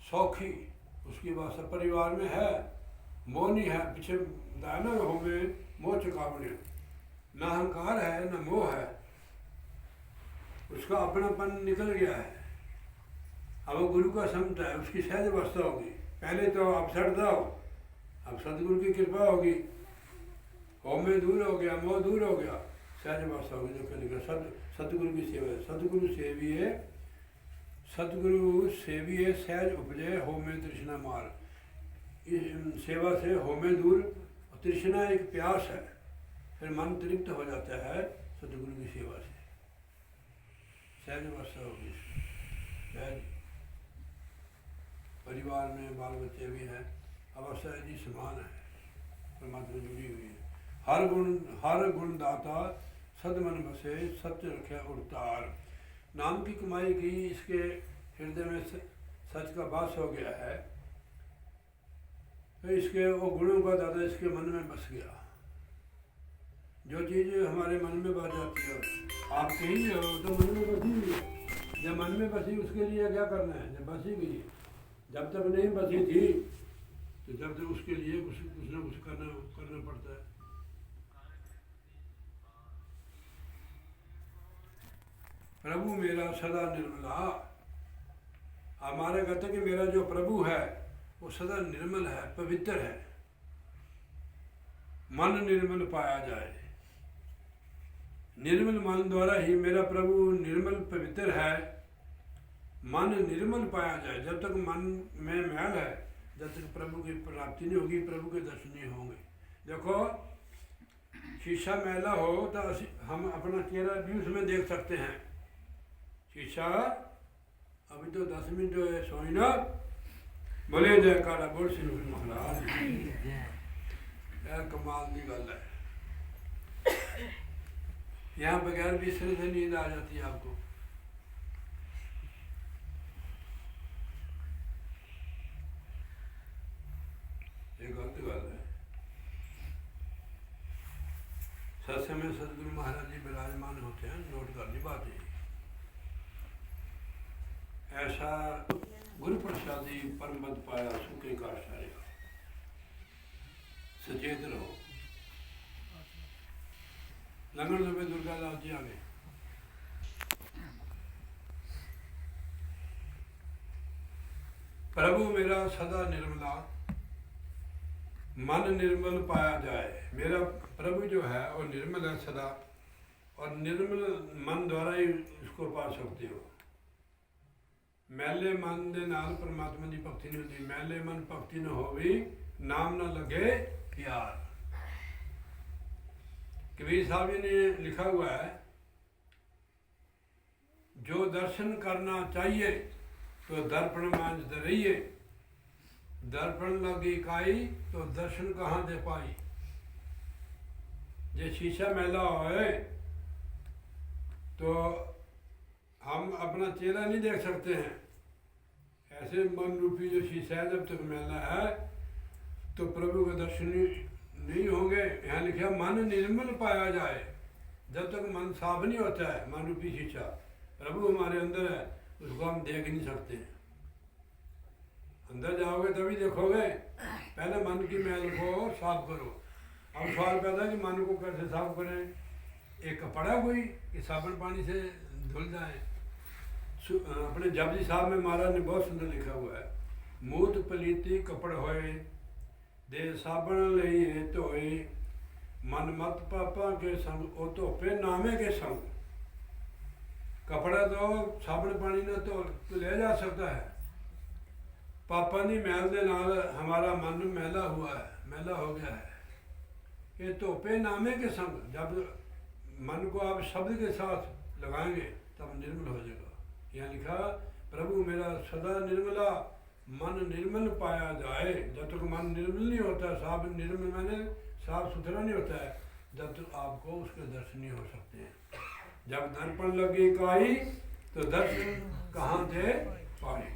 सौखी उसकी अवस्था। परिवार में है, मोह नहीं है, पीछे दाना होमे मोह चुकावने, ना अहंकार है ना मोह है, उसका अपनापन निकल गया है। अब वो गुरु का संत है, उसकी सहज अवस्था होगी। पहले तो अपसेट था, अब सतगुरु की कृपा होगी, होमे दूर हो गया, मोह दूर हो गया, सहज अवस्था होगी। जो लिखा सतगुरु की सेवा है। सतगुरु सेविए सहज उपजय, होमे तृष्णा मार। इस सेवा से होमे दूर, और तृष्णा एक प्यास है, फिर मन तृप्त हो जाता है सतगुरु की सेवा से। सहज अवस्था होगी, सहज। परिवार में बाल बच्चे भी हैं, अवस्था यदि समान है, परमात्मा जुड़ी हुई है। हर गुण दाता सदमन बसे, सत्य रखे उड़तार। नाम की कमाई की इसके हृदय में सच का वास हो गया है, तो इसके वो गुणों का दादा इसके मन में बस गया। जो चीज़ हमारे मन में बस जाती है, आप कहेंगे तो मन में बसी हुई है। जब मन में बसी, उसके लिए क्या करना है? जब बसी गई, जब तक नहीं बसी थी तो जब तक उसके लिए कुछ ना कुछ करना पड़ता है। प्रभु मेरा सदा निर्मला। हमारे कहते कि मेरा जो प्रभु है वो सदा निर्मल है, पवित्र है। मन निर्मल पाया जाए, निर्मल मन द्वारा ही मेरा प्रभु निर्मल पवित्र है। मन निर्मल पाया जाए। जब तक मन में मैल है, जब तक प्रभु की प्राप्ति नहीं होगी, प्रभु के दर्शन नहीं होंगे। देखो, शीशा मैला हो तो हम अपना चेहरा भी उसमें देख सकते हैं। शीशा अभी तो 10 मिनट सोई ना, बोले जयकारा बोल श्री गुरु महाराज। कमाल की गल है। यहाँ बगैर बिस्तर से नींद आ जाती है आपको। ये गलत गल है। सत्संग में सदगुरु महाराज जी विराजमान होते हैं, नोट करनी बात है। ऐसा गुरु प्रसादी परम पद पाया, सुखे का आश्चर्य। सचेत रहो। लंगड़ दबे दुर्गा लाल जी आगे। प्रभु मेरा सदा निर्मला, मन निर्मल पाया जाए। मेरा प्रभु जो है वो निर्मल है सदा, और निर्मल मन द्वारा ही उसको पा सकते हो। मैले मन दे नाल परमात्मा की भक्ति नहीं होती। मैले मन भक्ति न होवी, नाम न लगे प्यार। कबीर साहब जी ने लिखा हुआ है, जो दर्शन करना चाहिए तो दर्पण मांझते रहिए, दर्पण लगी काई तो दर्शन कहाँ दे पाई। जे शीशा मैला होए तो हम अपना चेहरा नहीं देख सकते हैं। ऐसे मन रूपी जो शीशा है, जब तक मैला है तो प्रभु के दर्शन नहीं होंगे। यहाँ लिखा मन निर्मल पाया जाए। जब तक मन साफ नहीं होता है, मन रूपी शीशा प्रभु हमारे अंदर है, उसको हम देख नहीं सकते। अंदर जाओगे तभी देखोगे। पहले मन की मैल को साफ करो। अब सवाल पैदा कि मन को कैसे साफ करें। एक कपड़ा कोई कि साबुन पानी से धुल जाए। अपने जपजी साहब में महाराज ने बहुत सुंदर लिखा हुआ है, मूत पलीती कपड़ होए, दे साबण लईए धोए, मन मत पापा के संग, ओ धोपे नामे के संग। कपड़ा तो साबण पानी ना तो ले जा सकता है, पापा की मैल के नाल हमारा मन मैला हुआ है, मैला हो गया है। ये धोपे नामे के संग, जब मन को आप शब्द के साथ लगाएंगे तब निर्मल हो जाएगा। यहाँ लिखा, प्रभु मेरा सदा निर्मला मन निर्मल पाया जाए। जब तक मन निर्मल नहीं होता, साफ निर्मल मैंने साफ सुथरा नहीं होता है, जब तक आपको उसके दर्शन नहीं हो सकते हैं। जब दर्पण लगी काई तो दर्शन कहाँ से पाए।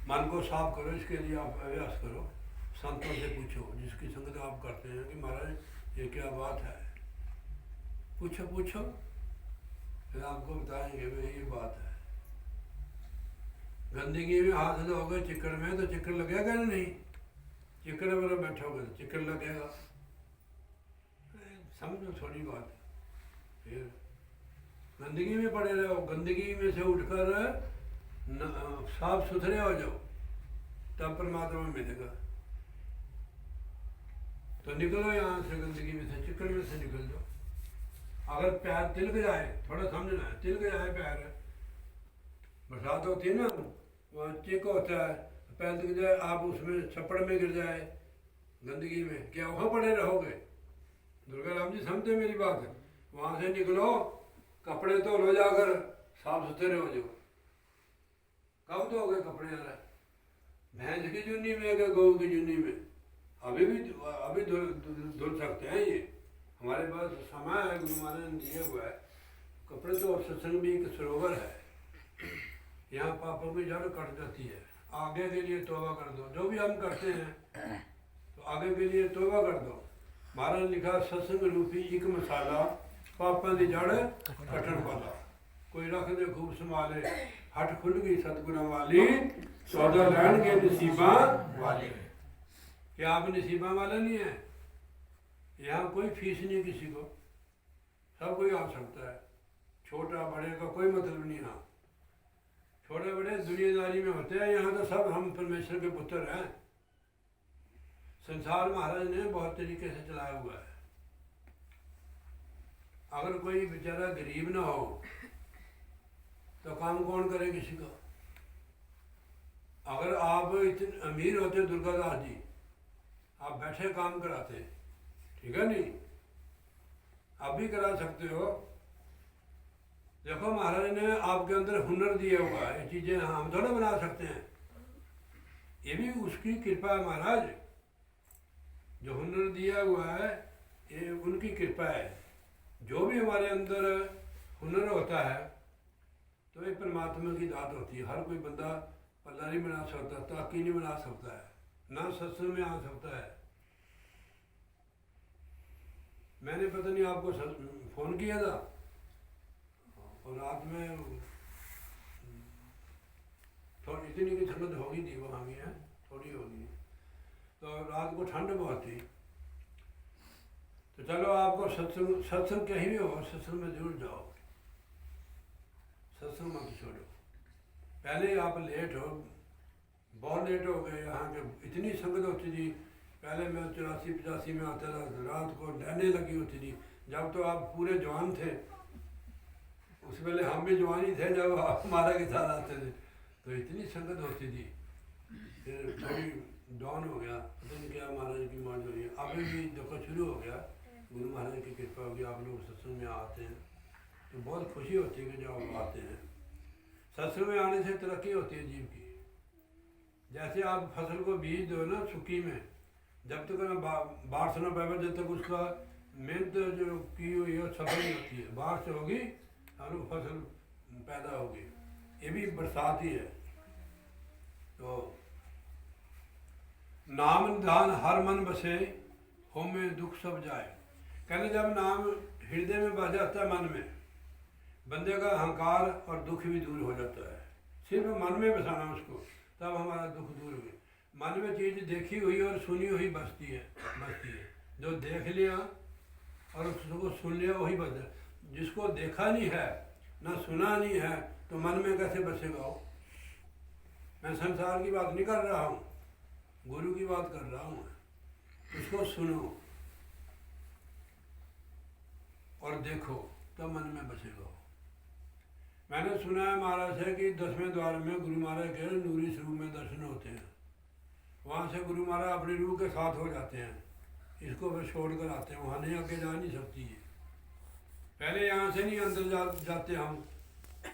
मन को साफ करो, इसके लिए आप अभ्यास करो, संतों से पूछो, जिसकी संगत आप करते हैं कि महाराज ये क्या बात है, पूछो पूछो, फिर आपको बताएंगे भाई ये बात है। गंदगी में हाथ धोगे चिकड़ में तो चिकड़ लगेगा ना, नहीं चिकड़ वाला बैठोगे तो चिकड़ लगेगा, समझो थोड़ी बात। फिर गंदगी में पड़े रहो, गंदगी में से उठकर साफ सुथरे हो जाओ, तब परमात्मा मिलेगा। तो निकलो यहाँ से, गंदगी में से, चिकड़ में से निकल जाओ। अगर पैर तिलक जाए, थोड़ा समझना है, तिलक जाए पैर, बरसात होती है ना, वहाँ चिक होता है, पैर तिलक जाए, आप उसमें छप्पड़ में गिर जाए गंदगी में, क्या वहाँ पड़े रहोगे? दुर्गा राम जी समझते मेरी बात। वहाँ से निकलो, कपड़े धो लो जाकर, साफ सुथरे हो जाओ। कब धोगे कपड़े? यार भैंस की जूनी में कि गौ की जूनी में? अभी धुल सकते हैं, ये हमारे पास समय है, गुरु महाराज ने दिया हुआ है। कपड़े तो सत्संग भी एक सरोवर है, यहाँ पापों की जड़ कट जाती है। आगे के लिए तौबा कर दो, जो भी हम करते हैं तो आगे के लिए तौबा कर दो। महाराज ने लिखा, सत्संग रूपी एक मसाला, पापों की जड़ कटन वाला। कोई रख दे खूब संभाले, हट खुल गई सतगुणां वाली, सौदा लैन के नसीबा वाले। क्या आप नसीबा वाले नहीं है? यहाँ कोई फीस नहीं किसी को, सब कोई आ सकता है। छोटा बड़े का कोई मतलब नहीं। हाँ, छोटे बड़े दुनियादारी में होते हैं, यहाँ तो सब हम परमेश्वर के पुत्र हैं। संसार महाराज ने बहुत तरीके से चलाया हुआ है। अगर कोई बेचारा गरीब ना हो तो काम कौन करे किसी का? अगर आप इतने अमीर होते दुर्गादास जी, आप बैठे काम कराते, ठीक है नहीं? आप भी करा सकते हो। देखो महाराज ने आपके अंदर हुनर दिया हुआ है, ये चीज़ें हम थोड़ा बना सकते हैं, ये भी उसकी कृपा है। महाराज जो हुनर दिया हुआ है ये उनकी कृपा है। जो भी हमारे अंदर हुनर होता है तो ये परमात्मा की दात होती है। हर कोई बंदा पल्ला नहीं बना सकता, ताकी नहीं बना सकता है, ना सत्संग में आ सकता है। मैंने पता नहीं आपको फ़ोन किया था और रात में थोड़ी इतनी की ठंड होगी थी, वहाँ भी है थोड़ी होगी, तो रात को ठंड बहुत थी। तो चलो आपको सत्संग कहीं भी हो, सत्संग में जरूर जाओ, सत्संग मत छोड़ो। पहले आप लेट हो, बहुत लेट हो गए। यहाँ के इतनी संगत होती थी, पहले मैं 84-85 में आता था, रात को डरने लगी होती थी। जब तो आप पूरे जवान थे, उस वेले हम भी जवान ही थे जब आप हमारा के साथ आते थे, तो इतनी संगत होती थी। फिर थोड़ी डाउन हो गया, पता नहीं क्या महाराज की मान हो रही है। अभी भी देखो शुरू हो गया, गुरु महाराज की कृपा होगी, आप लोग सत्संग में आते हैं तो बहुत खुशी होती है कि जब आप आते हैं। सत्संग में आने से तरक्की होती है जीव की। जैसे आप फसल को बीज दो ना सुक्की में, जब तक बारिश ना पाए, जब तक उसका मेहनत जो की हुई है सफल नहीं होती है। बारिश होगी और फसल पैदा होगी, ये भी बरसात ही है। तो नाम निधान हर मन बसे, हो में दुख सब जाए। कहते जब नाम हृदय में बस जाता है, मन में, बंदे का अहंकार और दुख भी दूर हो जाता है। सिर्फ मन में बसाना उसको, तब हमारा दुख दूर हुए। मन में चीज़ देखी हुई और सुनी हुई बसती है। जो देख लिया और उसको सुन लिया वही बसता। जिसको देखा नहीं है ना सुना नहीं है तो मन में कैसे बसेगा वो? मैं संसार की बात नहीं कर रहा हूँ, गुरु की बात कर रहा हूँ। उसको सुनो और देखो, तब मन में बसेगा। मैंने सुना है महाराज से कि 10वें द्वार में गुरु महाराज के नूरी स्वरूप में दर्शन होते हैं। वहाँ से गुरु महाराज अपनी रूह के साथ हो जाते हैं, इसको फिर छोड़ कर आते हैं। वहाँ नहीं आगे जा नहीं सकती है। पहले यहाँ से नहीं अंदर जाते हम,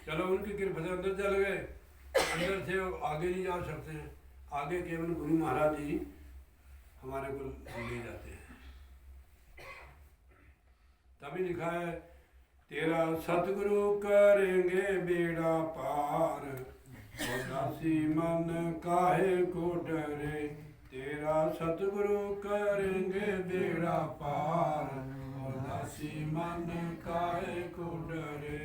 चलो उनकी कृपा से अंदर चल गए, अंदर से आगे नहीं जा सकते हैं। आगे केवल गुरु महाराज ही हमारे को ले जाते हैं। तभी लिखा है, तेरा सतगुरु करेंगे बेड़ा पार, उदासी मन काहे को डरे। तेरा सतगुरु करेंगे बेड़ा पार, उदासी मन काहे को डरे।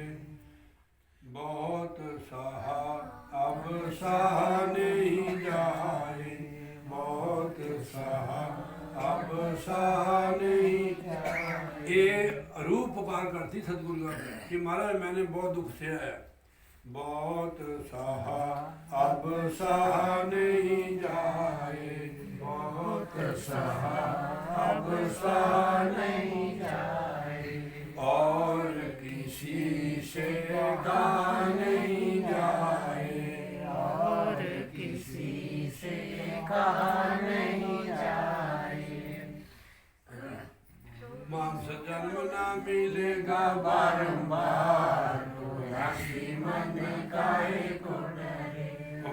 बहुत सहा अब सहा नहीं जाए, बहुत सहा अब सहा नहीं जाए। ये रूप पुकार करती सतगुरु कि महाराज मैंने बहुत दुख से है, बहुत सहा अब सहा नहीं जाए, बहुत सहा अब सहा नहीं जाए। और किसी से कहा नहीं जाए, और किसी से कहा नहीं जाए। मांस जन्म न मिलेगा बारंबार, उदासी मन काहे को डरे।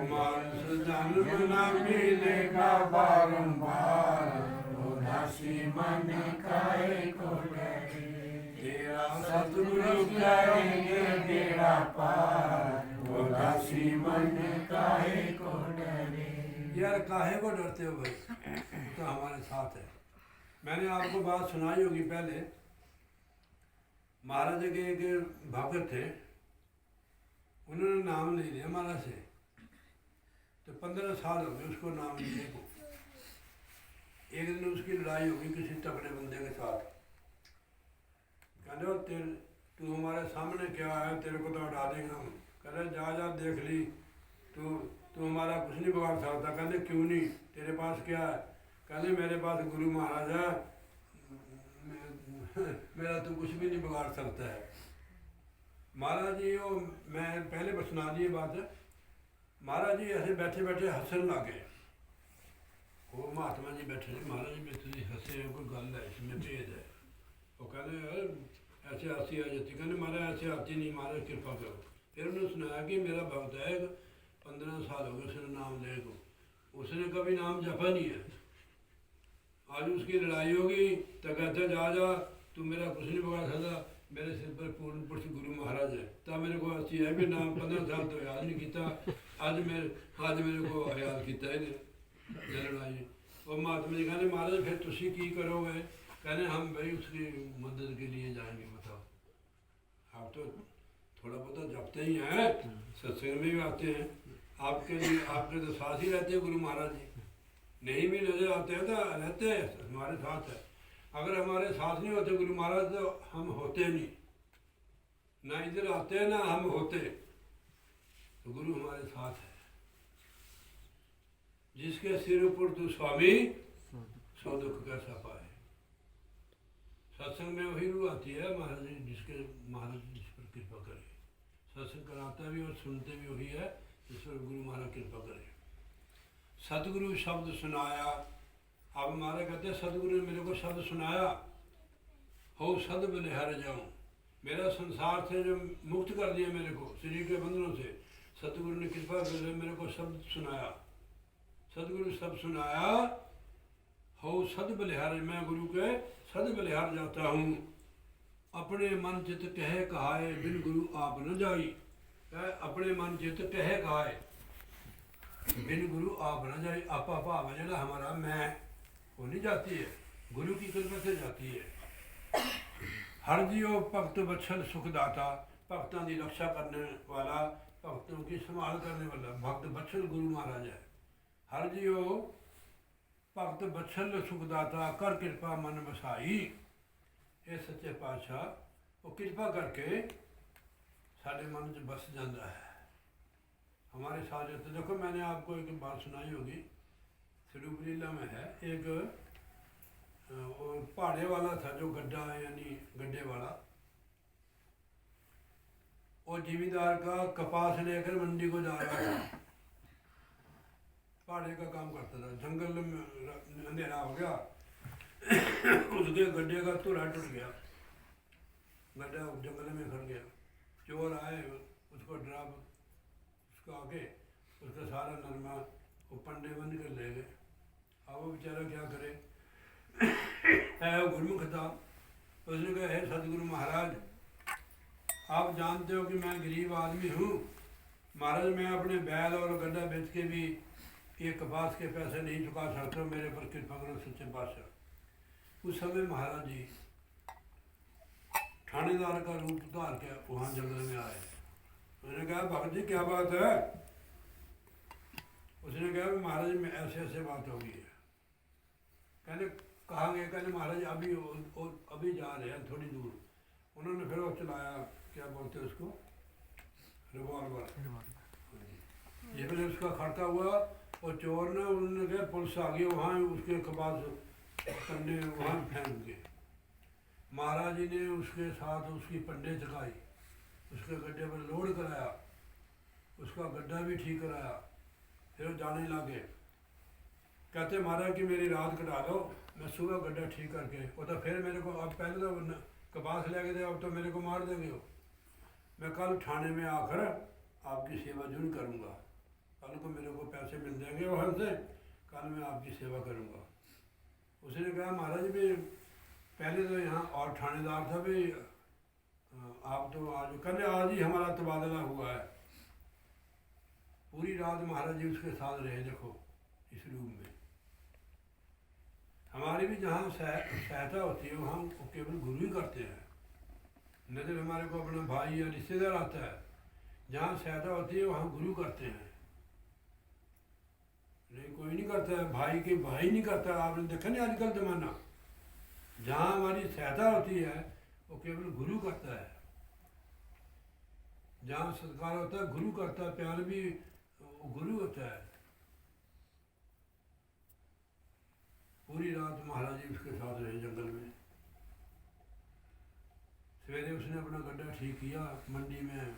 मांस जन्म न मिलेगा बारंबार, उदासी मन काहे को डरे। तेरा सतगुरु करेंगे बेड़ा पार, उदासी मन काहे को डरे। यार काहे को डरते हो भाई, तो हमारे साथ है। मैंने आपको बात सुनाई होगी पहले, महाराज के एक भक्त थे, उन्होंने नाम ले लिया महाराज से, तो 15 साल हो गए उसको नाम लेने को। एक दिन उसकी लड़ाई होगी किसी तगड़े बंदे के साथ। कहते तू हमारे सामने क्या है, तेरे को तो हटा देंगे हम। कहते जा देख ली, तू हमारा कुछ नहीं बिगाड़ सकता। कहते क्यों नहीं, तेरे पास क्या है? कहते मेरे पास गुरु महाराज है, मेरा तो कुछ भी नहीं बिगाड़ सकता है। महाराज जी वो मैं पहले सुना दी बात है। महाराज जी ऐसे बैठे बैठे हंसन लगे। वो महात्मा जी बैठे थे, महाराज जी बैठे हंसे, कोई गल है इसमें भेद है। वो कहते ऐसे हंसी आ जाती, कहते महाराज ऐसे आती नहीं, महाराज कृपा करो। फिर उन्होंने सुनाया कि मेरा भक्त है, 15 साल हो गए उसने नाम ले को, उसने कभी नाम जपा नहीं है। आज उसकी लड़ाई होगी तो कहते जा तू मेरा कुछ नहीं बिगाड़ सकता, मेरे सिर पर पूर्ण पुरुष गुरु महाराज है। तब मेरे को अच्छी है भी नाम 15 साल तो याद नहीं किया, आज मेरे को याद किया है लड़ाई। और महात्मा जी कहते महाराज फिर तुसी की करोगे? कहने हम भाई उसकी मदद के लिए जाएंगे। बताओ, आप तो थोड़ा बहुत जपते ही हैं, सत्संग में भी आते हैं, आपके लिए आपके तो साथ ही रहते हैं गुरु महाराज जी। नहीं भी नजर आते हैं तो रहते हैं हमारे साथ है। अगर हमारे साथ नहीं होते गुरु महाराज तो हम होते नहीं, ना इधर आते हैं ना हम होते। तो गुरु हमारे साथ है। जिसके सिर ऊपर तू स्वामी, सो दुख कैसा पाए। सत्संग में वही रूह आती है महाराज जी, जिसके महाराज जिस पर कृपा करे। सत्संग कराता भी और सुनते भी वही है जिस पर गुरु महाराज कृपा करे। सतगुरु शब्द सुनाया। अब हमारे कहते हैं सतगुरु ने मेरे को शब्द सुनाया, हो सद बलिहार जाऊं, मेरा संसार से जो मुक्त कर दिया मेरे को शरीर के बंधनों से। सतगुरु ने कृपा कर मेरे को शब्द सुनाया, सतगुरु शब्द सुनाया, हो सद बलिहार, मैं गुरु के सद बलिहार जाता हूँ। अपने मन चित कहे कहाए, बिन गुरु आप न जाई। अपने मन चित कहे कहाए, बिन गुरु आप न जाई। आपा भाव है जरा हमारा मैं वो नहीं जाती है, गुरु की कृपा से जाती है। हर जियो भक्त बछल सुखदाता, भक्तों की रक्षा करने वाला, भक्तों की संभाल करने वाला भक्त बछल गुरु महाराज है। हर जियो भक्त बछल सुखदाता, कर कृपा मन बसाई। ये सच्चे पातशाह वो कृपा करके साढ़े मन च बस जाता है। हमारे साथ रहते। देखो मैंने आपको एक बात सुनाई होगी, स्वरूप लीला में है, एक पहाड़े वाला था जो गड्ढा यानी गड्ढे वाला, और जिमीदार का कपास लेकर मंडी को जा रहा था। पहाड़े का काम करता था, जंगल में अंधेरा हो गया, उसके गड्ढे का तुरा टूट गया, गड्ढा जंगल में खड़ गया। चोर आए, उसको डरा, उसको आके उसका सारा नरमा वो पंडे बंद कर ले गए। अब वो बेचारा क्या करे, है वो गुरमुख था। उसने कहा, हे सतगुरु महाराज, आप जानते हो कि मैं गरीब आदमी हूँ महाराज, मैं अपने बैल और गड्ढा बेच के भी ये कपास के पैसे नहीं चुका सकता, मेरे पर कृपा करो सच्चे पातशाह। उस समय महाराज जी थानेदार का रूप धार के वहाँ जंगल में आए। उसने कहा, भगत जी क्या बात है? उसने कहा, महाराज में ऐसे ऐसे बात हो गई है। कहने कहाँ गए? कहने महाराज अभी जा रहे हैं थोड़ी दूर। उन्होंने फिर वो चलाया, क्या बोलते हैं उसको, रिवॉल्वर। ये फिर उसका खड़का हुआ और चोर ने, उन्होंने कहा पुलिस आ गई, वहाँ उसके कपास पंडे वहाँ फेंक दिए। महाराज जी ने उसके साथ उसकी पंडे चकाई, उसके गड्ढे पर लोड कराया, उसका गड्ढा भी ठीक कराया, फिर जाने लगे। कहते महाराज कि मेरी रात कटा दो, मैं सुबह गड्ढा ठीक करके, वो तो फिर मेरे को, अब पहले तो कपास ले गए, अब तो मेरे को मार देंगे हो। मैं कल थाने में आकर आपकी सेवा जरूर करूँगा, कल को मेरे को पैसे मिल जाएंगे वहाँ से, कल मैं आपकी सेवा करूँगा। उसने कहा, महाराज भी पहले तो यहाँ और थानेदार था भी, आप तो आज कल आज ही हमारा तबादला हुआ है। पूरी रात महाराज जी उसके साथ रहे। देखो इस रूम में हमारी भी जहाँ सहायता होती है वहाँ केवल गुरु ही करते हैं। नजर हमारे को अपना भाई या रिश्तेदार आता है, जहाँ सहायता होती है वहाँ गुरु करते हैं, नहीं कोई नहीं करता है। भाई के भाई नहीं करता। आपने देखा नहीं आजकल जमाना, जहाँ हमारी सहायता होती है वो केवल गुरु करता है। जहाँ सत्कार होता है गुरु करता है, प्यार भी गुरु होता है। पूरी रात महाराज जी उसके साथ रहे जंगल में। सवेरे उसने अपना गड्ढा ठीक किया, मंडी में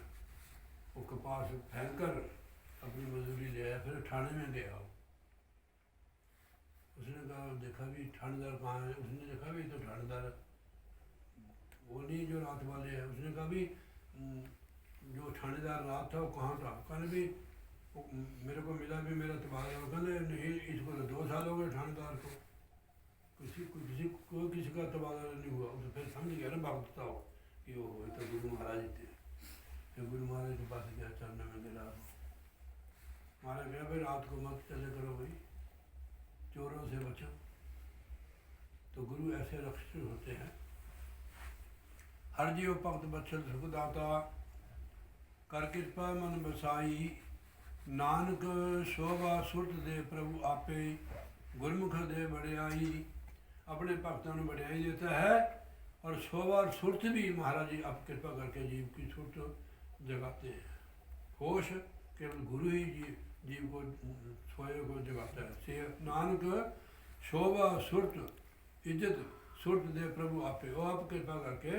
वो कपास फेंक कर अपनी मजदूरी ले आया। फिर थाने में गया। उसने कहा, देखा भी थानेदार कहाँ है? उसने देखा भी तो थानेदार वो नहीं जो रात वाले हैं। उसने कहा भी जो थानेदार रात था वो कहाँ था? कहने भी मेरे को मिला भी, मेरा तबादला। कहने नहीं, इसको तो 2 साल हो गए थानेदार को, किसी का तबादला नहीं हुआ। उसे फिर समझ गया ना भक्त था कि वो तो गुरु महाराज थे। फिर गुरु महाराज के पास गया, चरणों में गिरा। महाराज गया, भाई रात को मत चले करो, भाई चोरों से बचो। तो गुरु ऐसे रक्षित होते हैं। हर जीव भक्त बत्सल सुखदाता, कर कृपा मन बसाई। नानक शोभा सुरत दे प्रभु आपे, गुरमुख दे बड़ियाई। अपने भक्तों ने बड़ियाई देता है और शोभा और सुरत भी महाराज जी आप कृपा करके जीव की सुरत जगाते हैं। होश केवल गुरु ही जीव को सोए को जगाता है। से नानक शोभा सुरत इज्जत सुरत दे प्रभु आपे, वो आप कृपा करके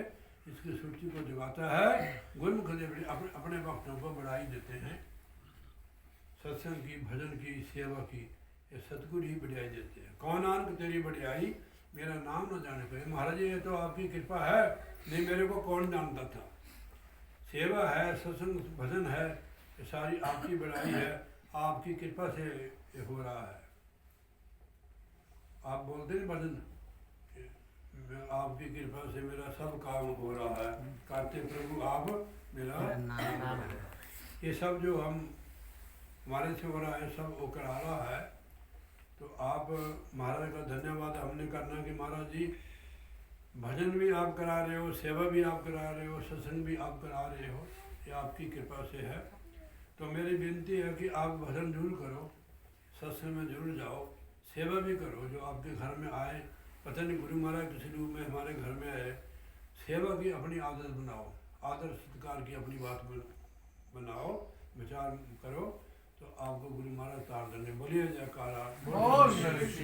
इसकी सुरति को जगाता है। गुरमुख दे अपने भक्तों को बढ़ाई देते हैं। सत्संग की, भजन की, सेवा की, ये सतगुरु ही बढ़ाई देते हैं। कौन नानक तेरी बढ़ियाई, मेरा नाम न जाने पाए। महाराज जी ये तो आपकी कृपा है, नहीं मेरे को कौन जानता था। सेवा है, सत्संग भजन है, ये सारी आपकी बढ़ाई है, आपकी कृपा से ये हो रहा है। आप बोलते हैं भजन, आपकी कृपा से मेरा सब काम हो रहा है, करते प्रभु आप मेरा नाम। ये सब जो हम हमारे से हो रहा है सब वो करा रहा है। तो आप महाराज का धन्यवाद हमने करना कि महाराज जी भजन भी आप करा रहे हो, सेवा भी आप करा रहे हो, सत्संग भी आप करा रहे हो, ये आपकी कृपा से है। तो मेरी विनती है कि आप भजन जरूर करो, सत्संग में जरूर जाओ, सेवा भी करो। जो आपके घर में आए, पता नहीं गुरु महाराज किसी रूप में हमारे घर में आए, सेवा की अपनी आदत बनाओ, आदर सत्कार की अपनी बात बनाओ, विचार करो तो आपको गुरु महाराज तार देंगे। बोलिए जयकारा। बोल नरेश।